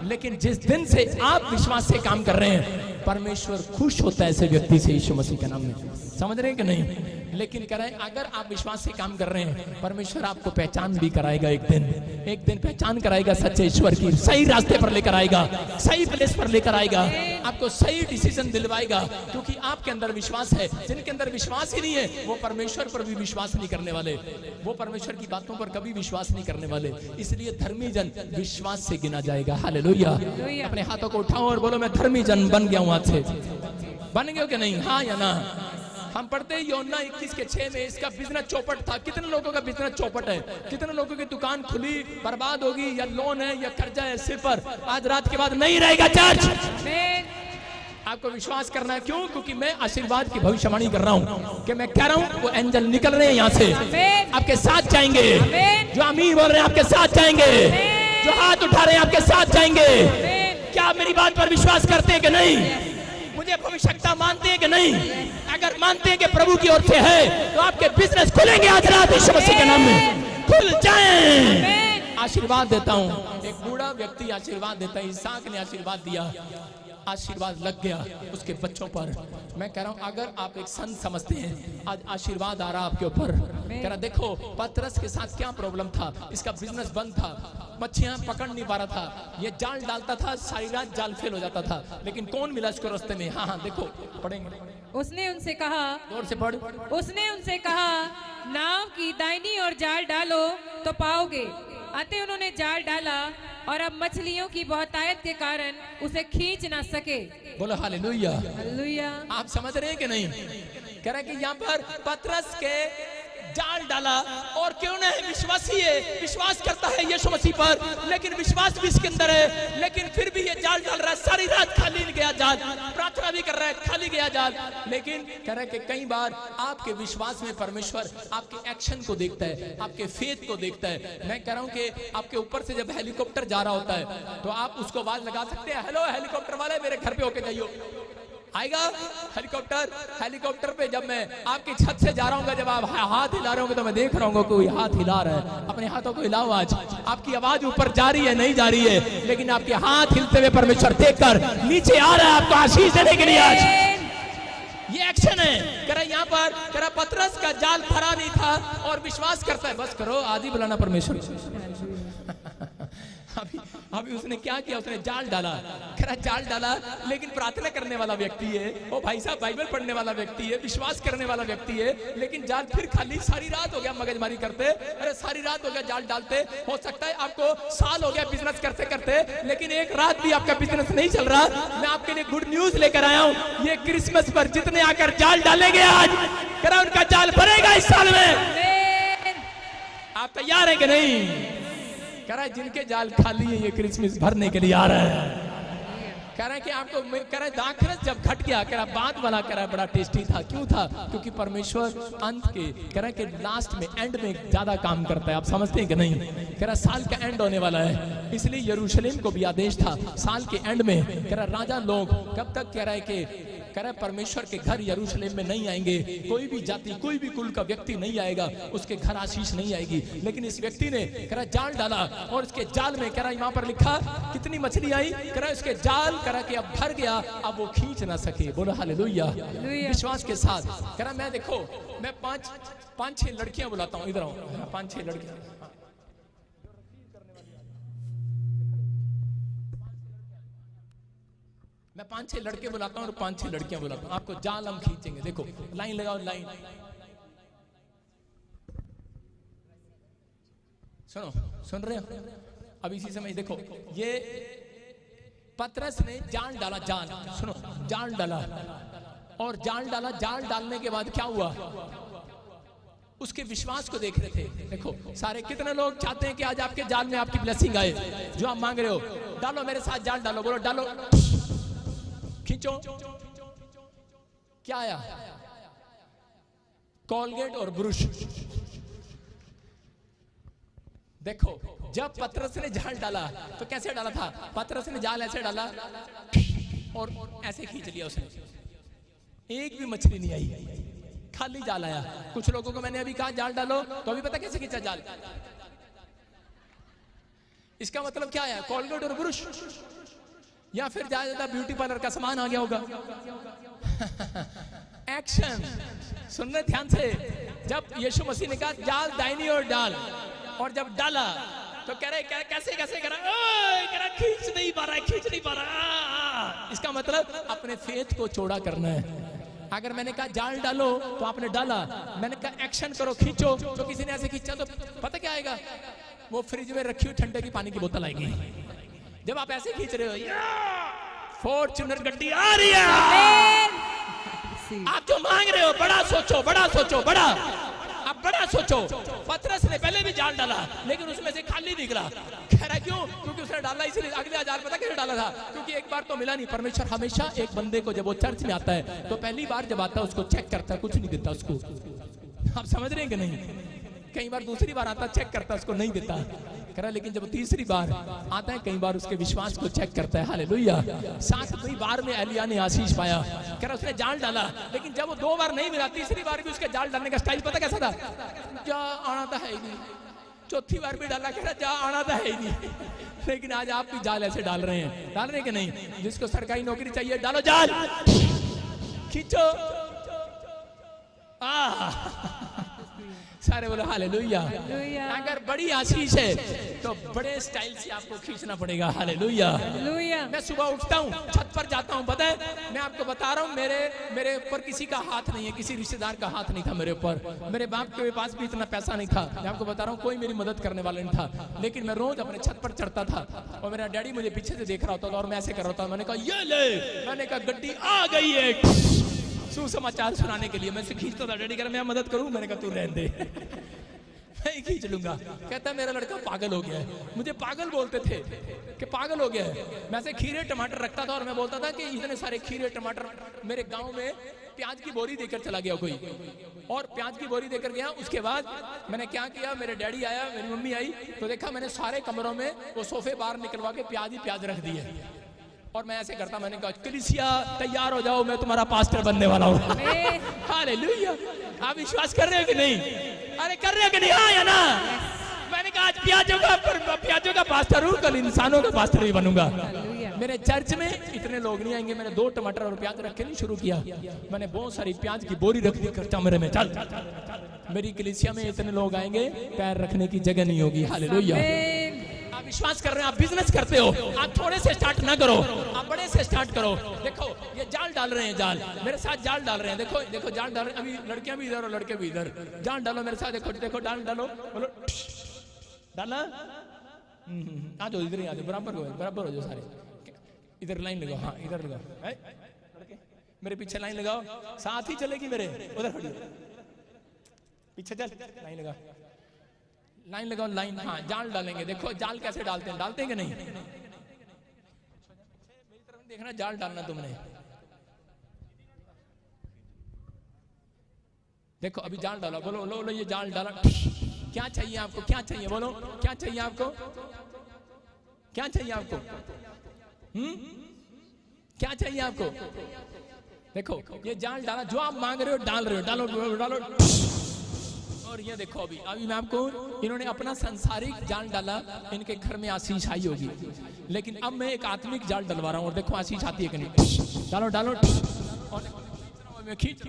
लेकिन जिस दिन से आप विश्वास से काम कर रहे हैं, परमेश्वर खुश होता है ऐसे व्यक्ति से, यीशु मसीह के नाम में। समझ रहे हैं कि नहीं? लेकिन कह रहे हैं अगर आप विश्वास से काम कर रहे हैं, परमेश्वर आपको पहचान भी कराएगा। एक दिन पहचान कराएगा सच्चे ईश्वर की, सही रास्ते पर लेकर आएगा, सही प्लेस पर लेकर आएगा, आपको सही डिसीजन दिलवाएगा, क्योंकि आपके अंदर विश्वास है। जिनके अंदर विश्वास ही नहीं है, वो परमेश्वर पर भी विश्वास नहीं करने वाले, वो परमेश्वर की बातों पर कभी विश्वास नहीं करने वाले। इसलिए धर्मी जन विश्वास से गिना जाएगा। हालेलुया। अपने हाथों को उठाओ और बोलो मैं धर्मी जन बन गया हूं। आज से बन गए हो कि नहीं? हाँ या ना? हम पढ़ते हैं यूहन्ना 21:6 में, इसका बिजनेस चौपट था। कितने लोगों का बिजनेस चौपट है? कितने लोगों की दुकान खुली बर्बाद होगी, या लोन है या कर्जा है सिर पर, आज रात के बाद नहीं रहेगा चर्च। आपको विश्वास करना है। क्यों? क्योंकि मैं आशीर्वाद की भविष्यवाणी कर रहा हूँ, कि मैं कह रहा हूँ वो एंजल निकल रहे हैं यहाँ से, आपके साथ जाएंगे। जो आमीन बोल रहे हैं आपके साथ जाएंगे, जो हाथ उठा रहे हैं आपके साथ जाएंगे। क्या आप मेरी बात पर विश्वास करते हैं कि नहीं? मुझे भविष्यता मानते हैं कि नहीं? अगर मानते हैं कि प्रभु की ओर से है, तो आपके बिजनेस खुलेंगे आज रात यीशु मसीह के नाम में, खुल जाएं। आशीर्वाद देता हूँ। एक बूढ़ा व्यक्ति आशीर्वाद देता है, इसहाक ने आशीर्वाद दिया, आशीर्वाद लग गया उसके बच्चों पर। मैं कह रहा हूं अगर आप एक संत समझते हैं, आज आशीर्वाद आ रहा आपके ऊपर। कह रहा देखो पतरस के साथ क्या प्रॉब्लम था, इसका बिजनेस बंद था, मच्छियां पकड़ नहीं पा रहा था, ये जाल डालता था, सारी रात जाल फेल हो जाता था, लेकिन कौन मिला इसको रास्ते में? हाँ हाँ देखो पढ़ेंगे। उसने उनसे कहा, जोर से पढ़। उसने उनसे कहा नाव की दाहिनी ओर जाल डालो तो पाओगे। अतः उन्होंने जाल डाला और अब मछलियों की बहुतायत के कारण उसे खींच ना सके। बोलो हालेलुया। हालेलुया। आप समझ रहे हैं कि नहीं? कह रहा है कि यहाँ पर पतरस के जाल डाला, और क्यों नहीं? विश्वासी है, विश्वास करता है यीशु मसीह पर, लेकिन विश्वास भी इसके अंदर है, लेकिन फिर भी ये जाल डाल रहा है। सारी रात खाली गया जाल, प्रार्थना भी कर रहा है, खाली गया जाल। लेकिन कह रहा है कि कई बार आपके विश्वास में परमेश्वर आपके एक्शन को देखता है, आपके फेथ को देखता है। मैं कह रहा हूं कि आपके ऊपर से जब हेलीकॉप्टर जा रहा होता है, तो आप उसको आवाज लगा सकते हैं, हेलो हेलीकॉप्टर वाले मेरे घर पे होके जाइयो। आएगा हेलीकॉप्टर। हेलीकॉप्टर पे जब मैं आपकी छत से जा रहा हूँ, जब आप हाथ हिला रहे होंगे, तो मैं देख रहा हूँ कोई हाथ हिला रहा है। अपने हाथों को हिलाओ। आज आपकी आवाज ऊपर जा रही है नहीं जा रही है, लेकिन आपके हाथ हिलते हुए परमेश्वर देखकर नीचे आ रहा है आपको आशीष देने के लिए। आज ये एक्शन है। कह रहा यहाँ पर, कह रहा पतरस का जाल भरा नहीं था और विश्वास करता है। बस करो, आज ही बुलाना परमेश्वर। अभी उसने क्या किया? उसने जाल डाला। कह रहा जाल डाला, लेकिन प्रार्थना करने वाला व्यक्ति है, ओ भाई साहब बाइबल पढ़ने वाला व्यक्ति है, विश्वास करने वाला व्यक्ति है, लेकिन जाल फिर खाली। सारी रात हो गया मगजमारी करते, अरे सारी रात हो गया जाल डालते। हो सकता है आपको साल हो गया बिजनेस करते करते, लेकिन एक रात भी आपका बिजनेस नहीं चल रहा। मैं आपके लिए गुड न्यूज लेकर आया हूँ। ये क्रिसमस पर जितने आकर जाल डालेंगे आज, कह रहा उनका जाल भरेगा इस साल में। आप तैयार हैं कि नहीं? कह रहा है जिनके जाल खाली है, ये क्रिसमस भरने के लिए आ रहा है। कह रहा है कि आपको, कह रहा है दाखरस जब घट गया, कह रहा बात वाला, कह रहा बड़ा टेस्टी था। क्यों था? क्योंकि परमेश्वर अंत के, कह रहा है कि लास्ट में, एंड में ज्यादा काम करता है। आप समझते हैं कि नहीं? कह रहा साल का एंड होने वाला है, इसलिए यरूशलेम को भी आदेश था साल के एंड में, कह रहा राजा लोग कब तक, कह रहा है कि, कह रहा परमेश्वर के घर यरूशलेम में नहीं आएंगे। कोई भी जाति, कोई भी कुल का व्यक्ति नहीं आएगा, उसके घर आशीष नहीं आएगी। लेकिन इस व्यक्ति ने, कह रहा जाल डाला, और इसके जाल में, कह रहा यहाँ पर लिखा कितनी मछली आई, कह रहा इसके जाल, कह रहा कि अब भर गया, अब वो खींच ना सके। बोलो हालेलुया। विश्वास के साथ। कह रहा मैं देखो, मैं पांच छह लड़कियां बुलाता हूँ, इधर आओ। 5-6 लड़कियां, मैं 5-6 लड़के बुलाता हूँ और 5-6 लड़कियां बुलाता हूँ, आपको जाल हम खींचेंगे। देखो लाइन लगाओ, लाइन सुनो, सुन रहे हो? अब इसी समय देखो, ये पतरस ने जाल डाला, जाल सुनो, जाल डाला और जाल डाला। जाल डालने के बाद क्या हुआ? उसके विश्वास को देख रहे थे। देखो सारे, कितने लोग चाहते हैं कि आज आपके जाल में आपकी ब्लेसिंग आए, जो आप मांग रहे हो? डालो मेरे साथ, जाल डालो, बोलो डालो, खींचो। क्या आया? कोलगेट और ब्रुश। देखो जब पतरस ने जाल डाला तो कैसे डाला था? पतरस ने जाल ऐसे डाला और ऐसे खींच लिया उसने, एक भी मछली नहीं आई, खाली जाल आया। कुछ लोगों को मैंने अभी कहा जाल डालो, तो अभी पता कैसे खींचा जाल? इसका मतलब क्या है? कोलगेट और ब्रुश, या फिर ज्यादा ब्यूटी पार्लर का सामान आ गया होगा। एक्शन सुन रहे ध्यान से। जब यीशु मसीह ने कहा जाल दाहिनी ओर डाल, और जब डाला तो कह रहे कैसे कैसे कह रहा, खींच नहीं पा रहा, खींच नहीं पा रहा। इसका मतलब अपने फेथ को चौड़ा करना है। अगर मैंने कहा जाल डालो तो आपने डाला, मैंने कहा एक्शन करो, खींचो, तो किसी ने ऐसे खींचा तो पता क्या आएगा? वो फ्रिज में रखी हुई ठंडे की पानी की बोतल आएगी। जब आप ऐसे खींच रहे हो, फॉर्च्यूनर गड्डी आ रही है, आप जो मांग रहे हो बड़ा सोचो, बड़ा सोचो, बड़ा, आप बड़ा सोचो। पतरस ने पहले भी जाल डाला लेकिन उसमें से खाली निकला। कह रहा क्यों? क्योंकि उसने डाला इसलिए। अगले जाल पता कैसे डाला था? क्योंकि एक बार तो मिला नहीं। परमेश्वर हमेशा एक बंदे को, जब वो चर्च में आता है तो पहली बार जब आता है उसको चेक करता है, कुछ नहीं देता उसको। आप समझ रहे हैं कि नहीं? कई बार दूसरी बार आता, चेक करता, उसको नहीं देता। कह रहा लेकिन जब तीसरी बार आता है, कई बार उसके विश्वास को चेक करता है। हालेलुया। 7वीं बार में एलिया ने आशीष पाया। कह रहा उसने जाल डाला, लेकिन जब वो 2 बार नहीं मिला, तीसरी बार भी उसके जाल डालने का स्टाइल पता कैसा था? जा आना था है ही नहीं। चौथी बार भी डाला, कह रहा जा आना था है ही नहीं। लेकिन आज आप भी जाल ऐसे डाल रहे हैं, डाल रहे कि नहीं? जिसको सरकारी नौकरी चाहिए, डालो जाल, खींचो। सारे बोलो हालेलुया। अगर बड़ी आशीष है तो बड़े स्टाइल से आपको खींचना पड़ेगा। हालेलुया। मैं सुबह उठता हूँ, छत पर जाता हूँ, पता है मैं आपको बता रहा हूँ, मेरे ऊपर किसी का हाथ नहीं है, किसी रिश्तेदार का हाथ नहीं था मेरे ऊपर। मेरे बाप के पास भी इतना पैसा नहीं था, मैं आपको बता रहा हूँ, कोई मेरी मदद करने वाला नहीं था। लेकिन मैं रोज अपने छत पर चढ़ता था और मेरा डैडी मुझे पीछे से देख रहा होता था और मैं ऐसे कर रहा था। मैंने कहा ये ले, मैंने कहा गड्डी आ गई है, सुसमाचार सुनाने के लिए। मैं से खींचता था, डैडी कह रहा मैं मदद करूं, मैंने कहा तू रहने दे, मैं ही खींच लूंगा। कहता मेरा लड़का पागल हो गया है। मुझे पागल बोलते थे कि पागल हो गया है। मैं से खीरे टमाटर रखता था और मैं बोलता था कि इतने सारे खीरे टमाटर। मेरे गांव में प्याज की बोरी देकर चला गया कोई, और प्याज की बोरी देकर गया। उसके बाद मैंने क्या किया, मेरे डैडी आया, मेरी मम्मी आई, तो देखा मैंने सारे कमरों में वो सोफे बाहर निकलवा के प्याज ही प्याज रख दिए। और मैं ऐसे करता, मैंने कहा कलीसिया तैयार हो जाओ, मैं तुम्हारा पास्टर बनने वाला हूँ। हालेलुया। आप विश्वास कर रहे हो कि नहीं? अरे कर रहे हो कि नहीं? हाँ या ना? मैंने कहा आज प्याजों का पास्टर हूँ, कल इंसानों का पास्टर भी बनूंगा। मेरे चर्च में इतने लोग नहीं आएंगे। मैंने 2 टमाटर और प्याज रख के नहीं शुरू किया, मैंने बहुत सारी प्याज की बोरी रख दी कमरे में। चल मेरी कलीसिया में इतने लोग आएंगे, पैर रखने की जगह नहीं होगी। हालेलुया। आप विश्वास कर रहे हैं? आप बिजनेस करते हो, आप थोड़े से स्टार्ट ना करो, आप बड़े से स्टार्ट करो। देखो ये जाल डाल रहे हैं, जाल मेरे साथ जाल डाल रहे हैं। देखो देखो जाल डाल रहे हैं। अभी लड़कियां भी इधर और लड़के भी इधर। जाल डालो मेरे साथ। देखो देखो डाल डालो, बोलो डाला। आ जाओ इधर ही, आ जाओ, बराबर हो जाओ सारे। इधर लाइन लगाओ, हाँ इधर लगाओ, मेरे पीछे लाइन लगाओ। साथ ही चलेगी मेरे, उधर खड़ी पीछे चल, लाइन लगाओ, लाइन लगाओ, लाइन। हाँ जाल डालेंगे। देखो जाल कैसे डालते हैं, डालते हैं कि नहीं? मेरी तरफ देखना, जाल डालना तुमने। देखो अभी जाल डाला, बोलो लो लो, ये जाल डाला। क्या चाहिए आपको? क्या चाहिए? बोलो क्या चाहिए आपको? क्या चाहिए आपको? क्या चाहिए आपको? देखो ये जाल डाला, जो आप मांग रहे हो डाल रहे हो, डालो डालो। और ये देखो अभी मैं आपको, इन्होंने अपना सांसारिक जाल डाला, इनके घर में आशीष आई होगी। लेकिन अब मैं एक आत्मिक जाल डलवा रहा हूँ और देखो आशीष आती है कि नहीं। डालो डालो, और मैं खींच।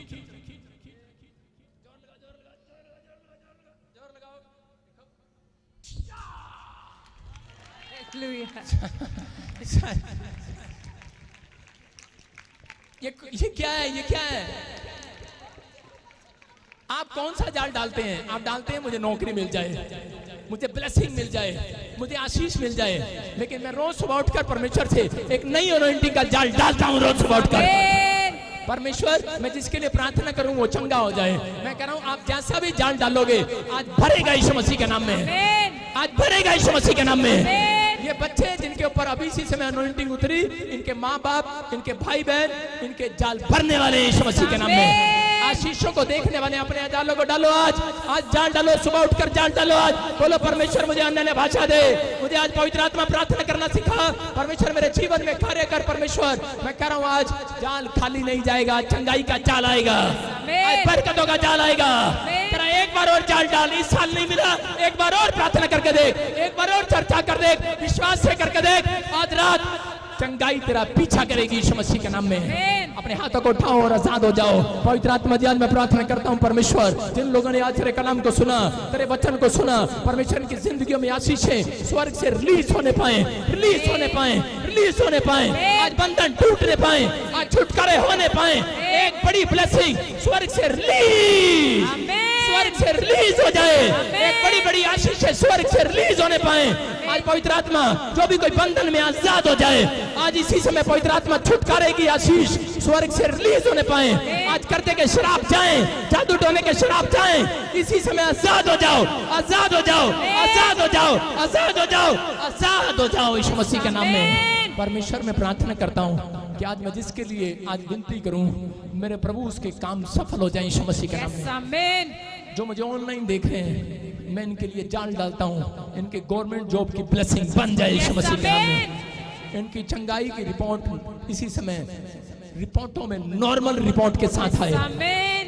ये क्या है, ये क्या है? आप कौन सा जाल डालते हैं? आप डालते हैं मुझे नौकरी मिल जाए, मुझे ब्लेसिंग मिल जाए, मुझे आशीष मिल जाए। लेकिन मैं रोज सुबह उठकर परमेश्वर से एक नई अनॉइंटिंग का जाल डालता हूं रोज सुबह उठकर। परमेश्वर, मैं जिसके लिए प्रार्थना करूं वो चंगा हो जाए। मैं कह रहा हूं आप जैसा भी जाल डालोगे आज भरेगा यीशु मसीह के नाम में, आज भरेगा यीशु मसीह के नाम में। ये बच्चे जिनके ऊपर अभी इसी समय अनॉइंटिंग उतरी, इनके माँ बाप, इनके भाई बहन, इनके जाल भरने वाले यीशु मसीह के नाम में। आशीषों को देखने वाले अपने जालों को डालो, आज जाल डालो, सुबह उठकर जाल डालो। आज बोलो परमेश्वर मुझे अन्य भाषा दे, मुझे आज पवित्र आत्मा प्रार्थना करना सिखा। परमेश्वर मेरे जीवन में कार्य कर। परमेश्वर मैं कह रहा हूँ आज जाल खाली नहीं जाएगा, चंगाई का जाल आएगा, आज बरकतों का जाल आएगा। तेरा एक बार और जाल डाल, इस साल नहीं मिला, एक बार और प्रार्थना करके देख, एक बार और चर्चा कर देख, विश्वास से करके देख। आज रात चंगाई तेरा पीछा करेगी यीशु मसीह के नाम में। अपने हाथों को उठाओ और आजाद हो जाओ। पवित्र आत्मा जी आज मैं प्रार्थना करता हूं परमेश्वर, जिन लोगों ने आज तेरे कलाम को सुना, तेरे वचन को सुना, परमेश्वर की जिंदगियों में आशीषें स्वर्ग से रिलीज होने पाए, रिलीज होने पाए, रिलीज होने पाए। आज बंधन टूटने पाए, आज छुटकारे होने पाए। एक बड़ी ब्लेसिंग स्वर्ग से रिलीज, स्वर्ग से रिलीज हो जाए। एक बड़ी बड़ी आशीष स्वर्ग से रिलीज होने पाए। आज पवित्र आत्मा जो भी कोई बंधन में आजाद हो जाए, आज इसी समय पवित्र आत्मा छुटकारे की आशीष स्वर्ग से रिलीज होने पाए। आज करते के शराब जाएं, जादू टोने के शराब जाएं, इसी समय आजाद हो जाओ, आजाद हो जाओ, आजाद हो जाओ, आजाद हो जाओ, आजाद हो जाओ यीशु मसीह के नाम में। परमेश्वर मैं प्रार्थना करता हूँ कि आज मैं जिसके लिए आज विनती करूं, मेरे प्रभु उसके काम सफल हो जाए यीशु मसीह के नाम में। जो मुझे ऑनलाइन देख रहे हैं, मैं इनके लिए जाल डालता हूं, इनके गवर्नमेंट जॉब की ब्लेसिंग बन जाए यीशु मसीह के नाम में। इनकी चंगाई की रिपोर्ट इसी समय रिपोर्टों में नॉर्मल रिपोर्ट के साथ आए।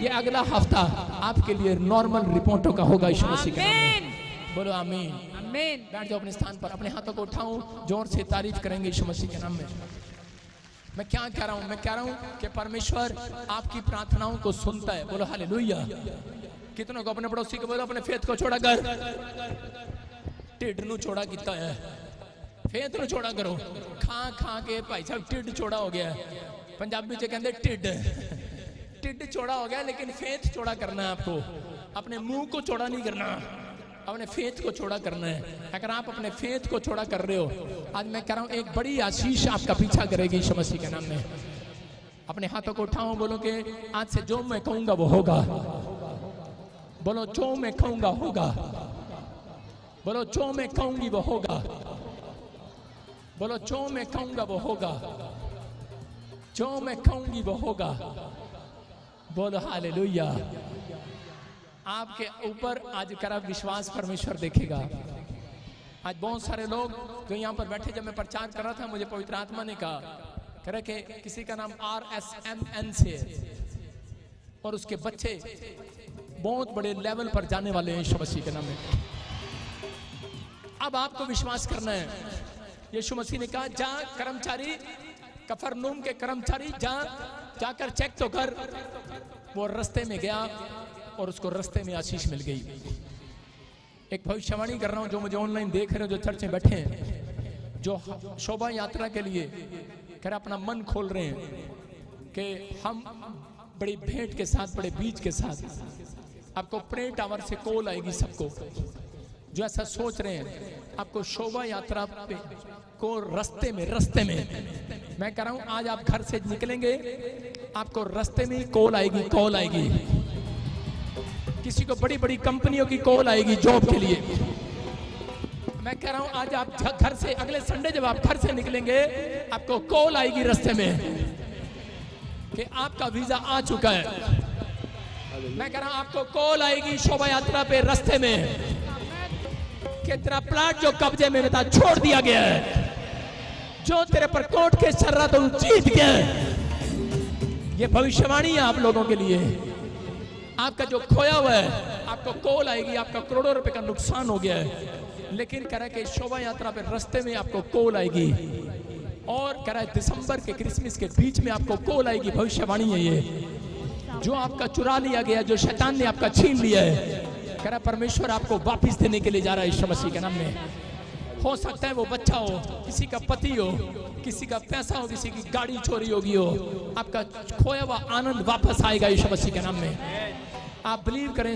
ये अगला हफ्ता आपके लिए नॉर्मल रिपोर्टों का होगा यीशु मसीह के नाम में। बोलो आमीन। बैठ जाओ अपने स्थान पर, अपने हाथों को उठाओ, जोर से तारीफ करेंगे यीशु मसीह के नाम में। मैं क्या कह रहा हूं? मैं कह रहा हूं कि परमेश्वर आपकी प्रार्थनाओं को सुनता है। बोलो हालेलुया। कितनों को अपने पड़ोसी को बोलो अपने फेथ को छोड़ा कर, टिड नु छोड़ा कितना है, फेथ नु छोड़ा करो। खा खा के भाई साहब टिड छोड़ा हो गया। पंजाबी से कहते टिड छोड़ा हो गया, लेकिन फेथ छोड़ा करना है आपको। अपने मुंह को छोड़ा नहीं करना, अपने फेथ को छोड़ा करना है। अगर आप अपने फेथ को छोड़ा कर रहे हो, आज मैं कह रहा हूं एक बड़ी आशीष आपका पीछा करेगी यीशु मसीह के नाम में। अपने हाथों को उठाओ, बोलो कि आज से जो मैं कहूंगा वो होगा। बोलो जो मैं कहूंगा होगा। बोलो जो मैं कहूंगी वो होगा। बोलो जो मैं कहूंगा वो होगा। जो मैं कहूंगी वो होगा। बोलो हालेलुया। आपके ऊपर आज करा विश्वास परमेश्वर देखेगा। आज बहुत सारे लोग जो यहाँ पर बैठे, जब मैं प्रचार कर रहा था, मुझे पवित्र आत्मा ने कहा कि किसी का नाम RSMN से है और उसके बच्चे बहुत बड़े लेवल पर जाने वाले हैं यीशु मसीह के नाम में। अब आपको विश्वास करना है। यीशु मसीह ने कहा जा कर्मचारी, कफरनहूम के कर्मचारी, जाकर चेक तो कर। वो रास्ते में गया और उसको रास्ते में आशीष मिल गई। एक भविष्यवाणी कर रहा हूं, जो मुझे ऑनलाइन देख रहे हो, जो चर्च में बैठे हैं, जो शोभा यात्रा के लिए कर अपना मन खोल रहे हैं कि हम बड़ी भेंट के साथ, बड़े बीज के साथ आपको प्रे टावर से कॉल आएगी। सबको जो ऐसा सोच रहे हैं, आपको शोभा यात्रा पे को रास्ते में मैं कह रहा हूं, आज आप घर से निकलेंगे, आपको रास्ते में ही कॉल आएगी, कॉल आएगी। किसी को बड़ी बड़ी कंपनियों की कॉल आएगी जॉब के लिए। मैं कह रहा हूं आज आप घर से, अगले संडे जब आप घर से निकलेंगे, आपको कॉल आएगी रास्ते में कि आपका वीजा आ चुका है। मैं कह रहा हूं आपको कॉल आएगी शोभा यात्रा पे रास्ते में कि तेरा प्लाट जो कब्जे में था छोड़ दिया गया है, जो तेरे पर कोर्ट केस चल रहा था जीत गया है। ये भविष्यवाणी है आप लोगों के लिए। आपका जो खोया हुआ है, आपको कॉल आएगी। आपका करोड़ों रुपए का नुकसान हो गया है, लेकिन कह रहा है कि शोभा यात्रा पे रास्ते में आपको कॉल आएगी। और कह रहा है दिसंबर के क्रिसमस के बीच में आपको कॉल आएगी। भविष्यवाणी है ये। जो आपका चुरा लिया गया, जो शैतान ने आपका छीन लिया है, कह रहा परमेश्वर आपको वापिस देने के लिए जा रहा है यीशु मसीह के नाम में। हो सकता है वो बच्चा हो, किसी का पति हो, किसी का पैसा हो, किसी की गाड़ी चोरी होगी हो, आपका खोया हुआ आनंद वापस आएगा यीशु मसीह के नाम में। आप बिलीव करें।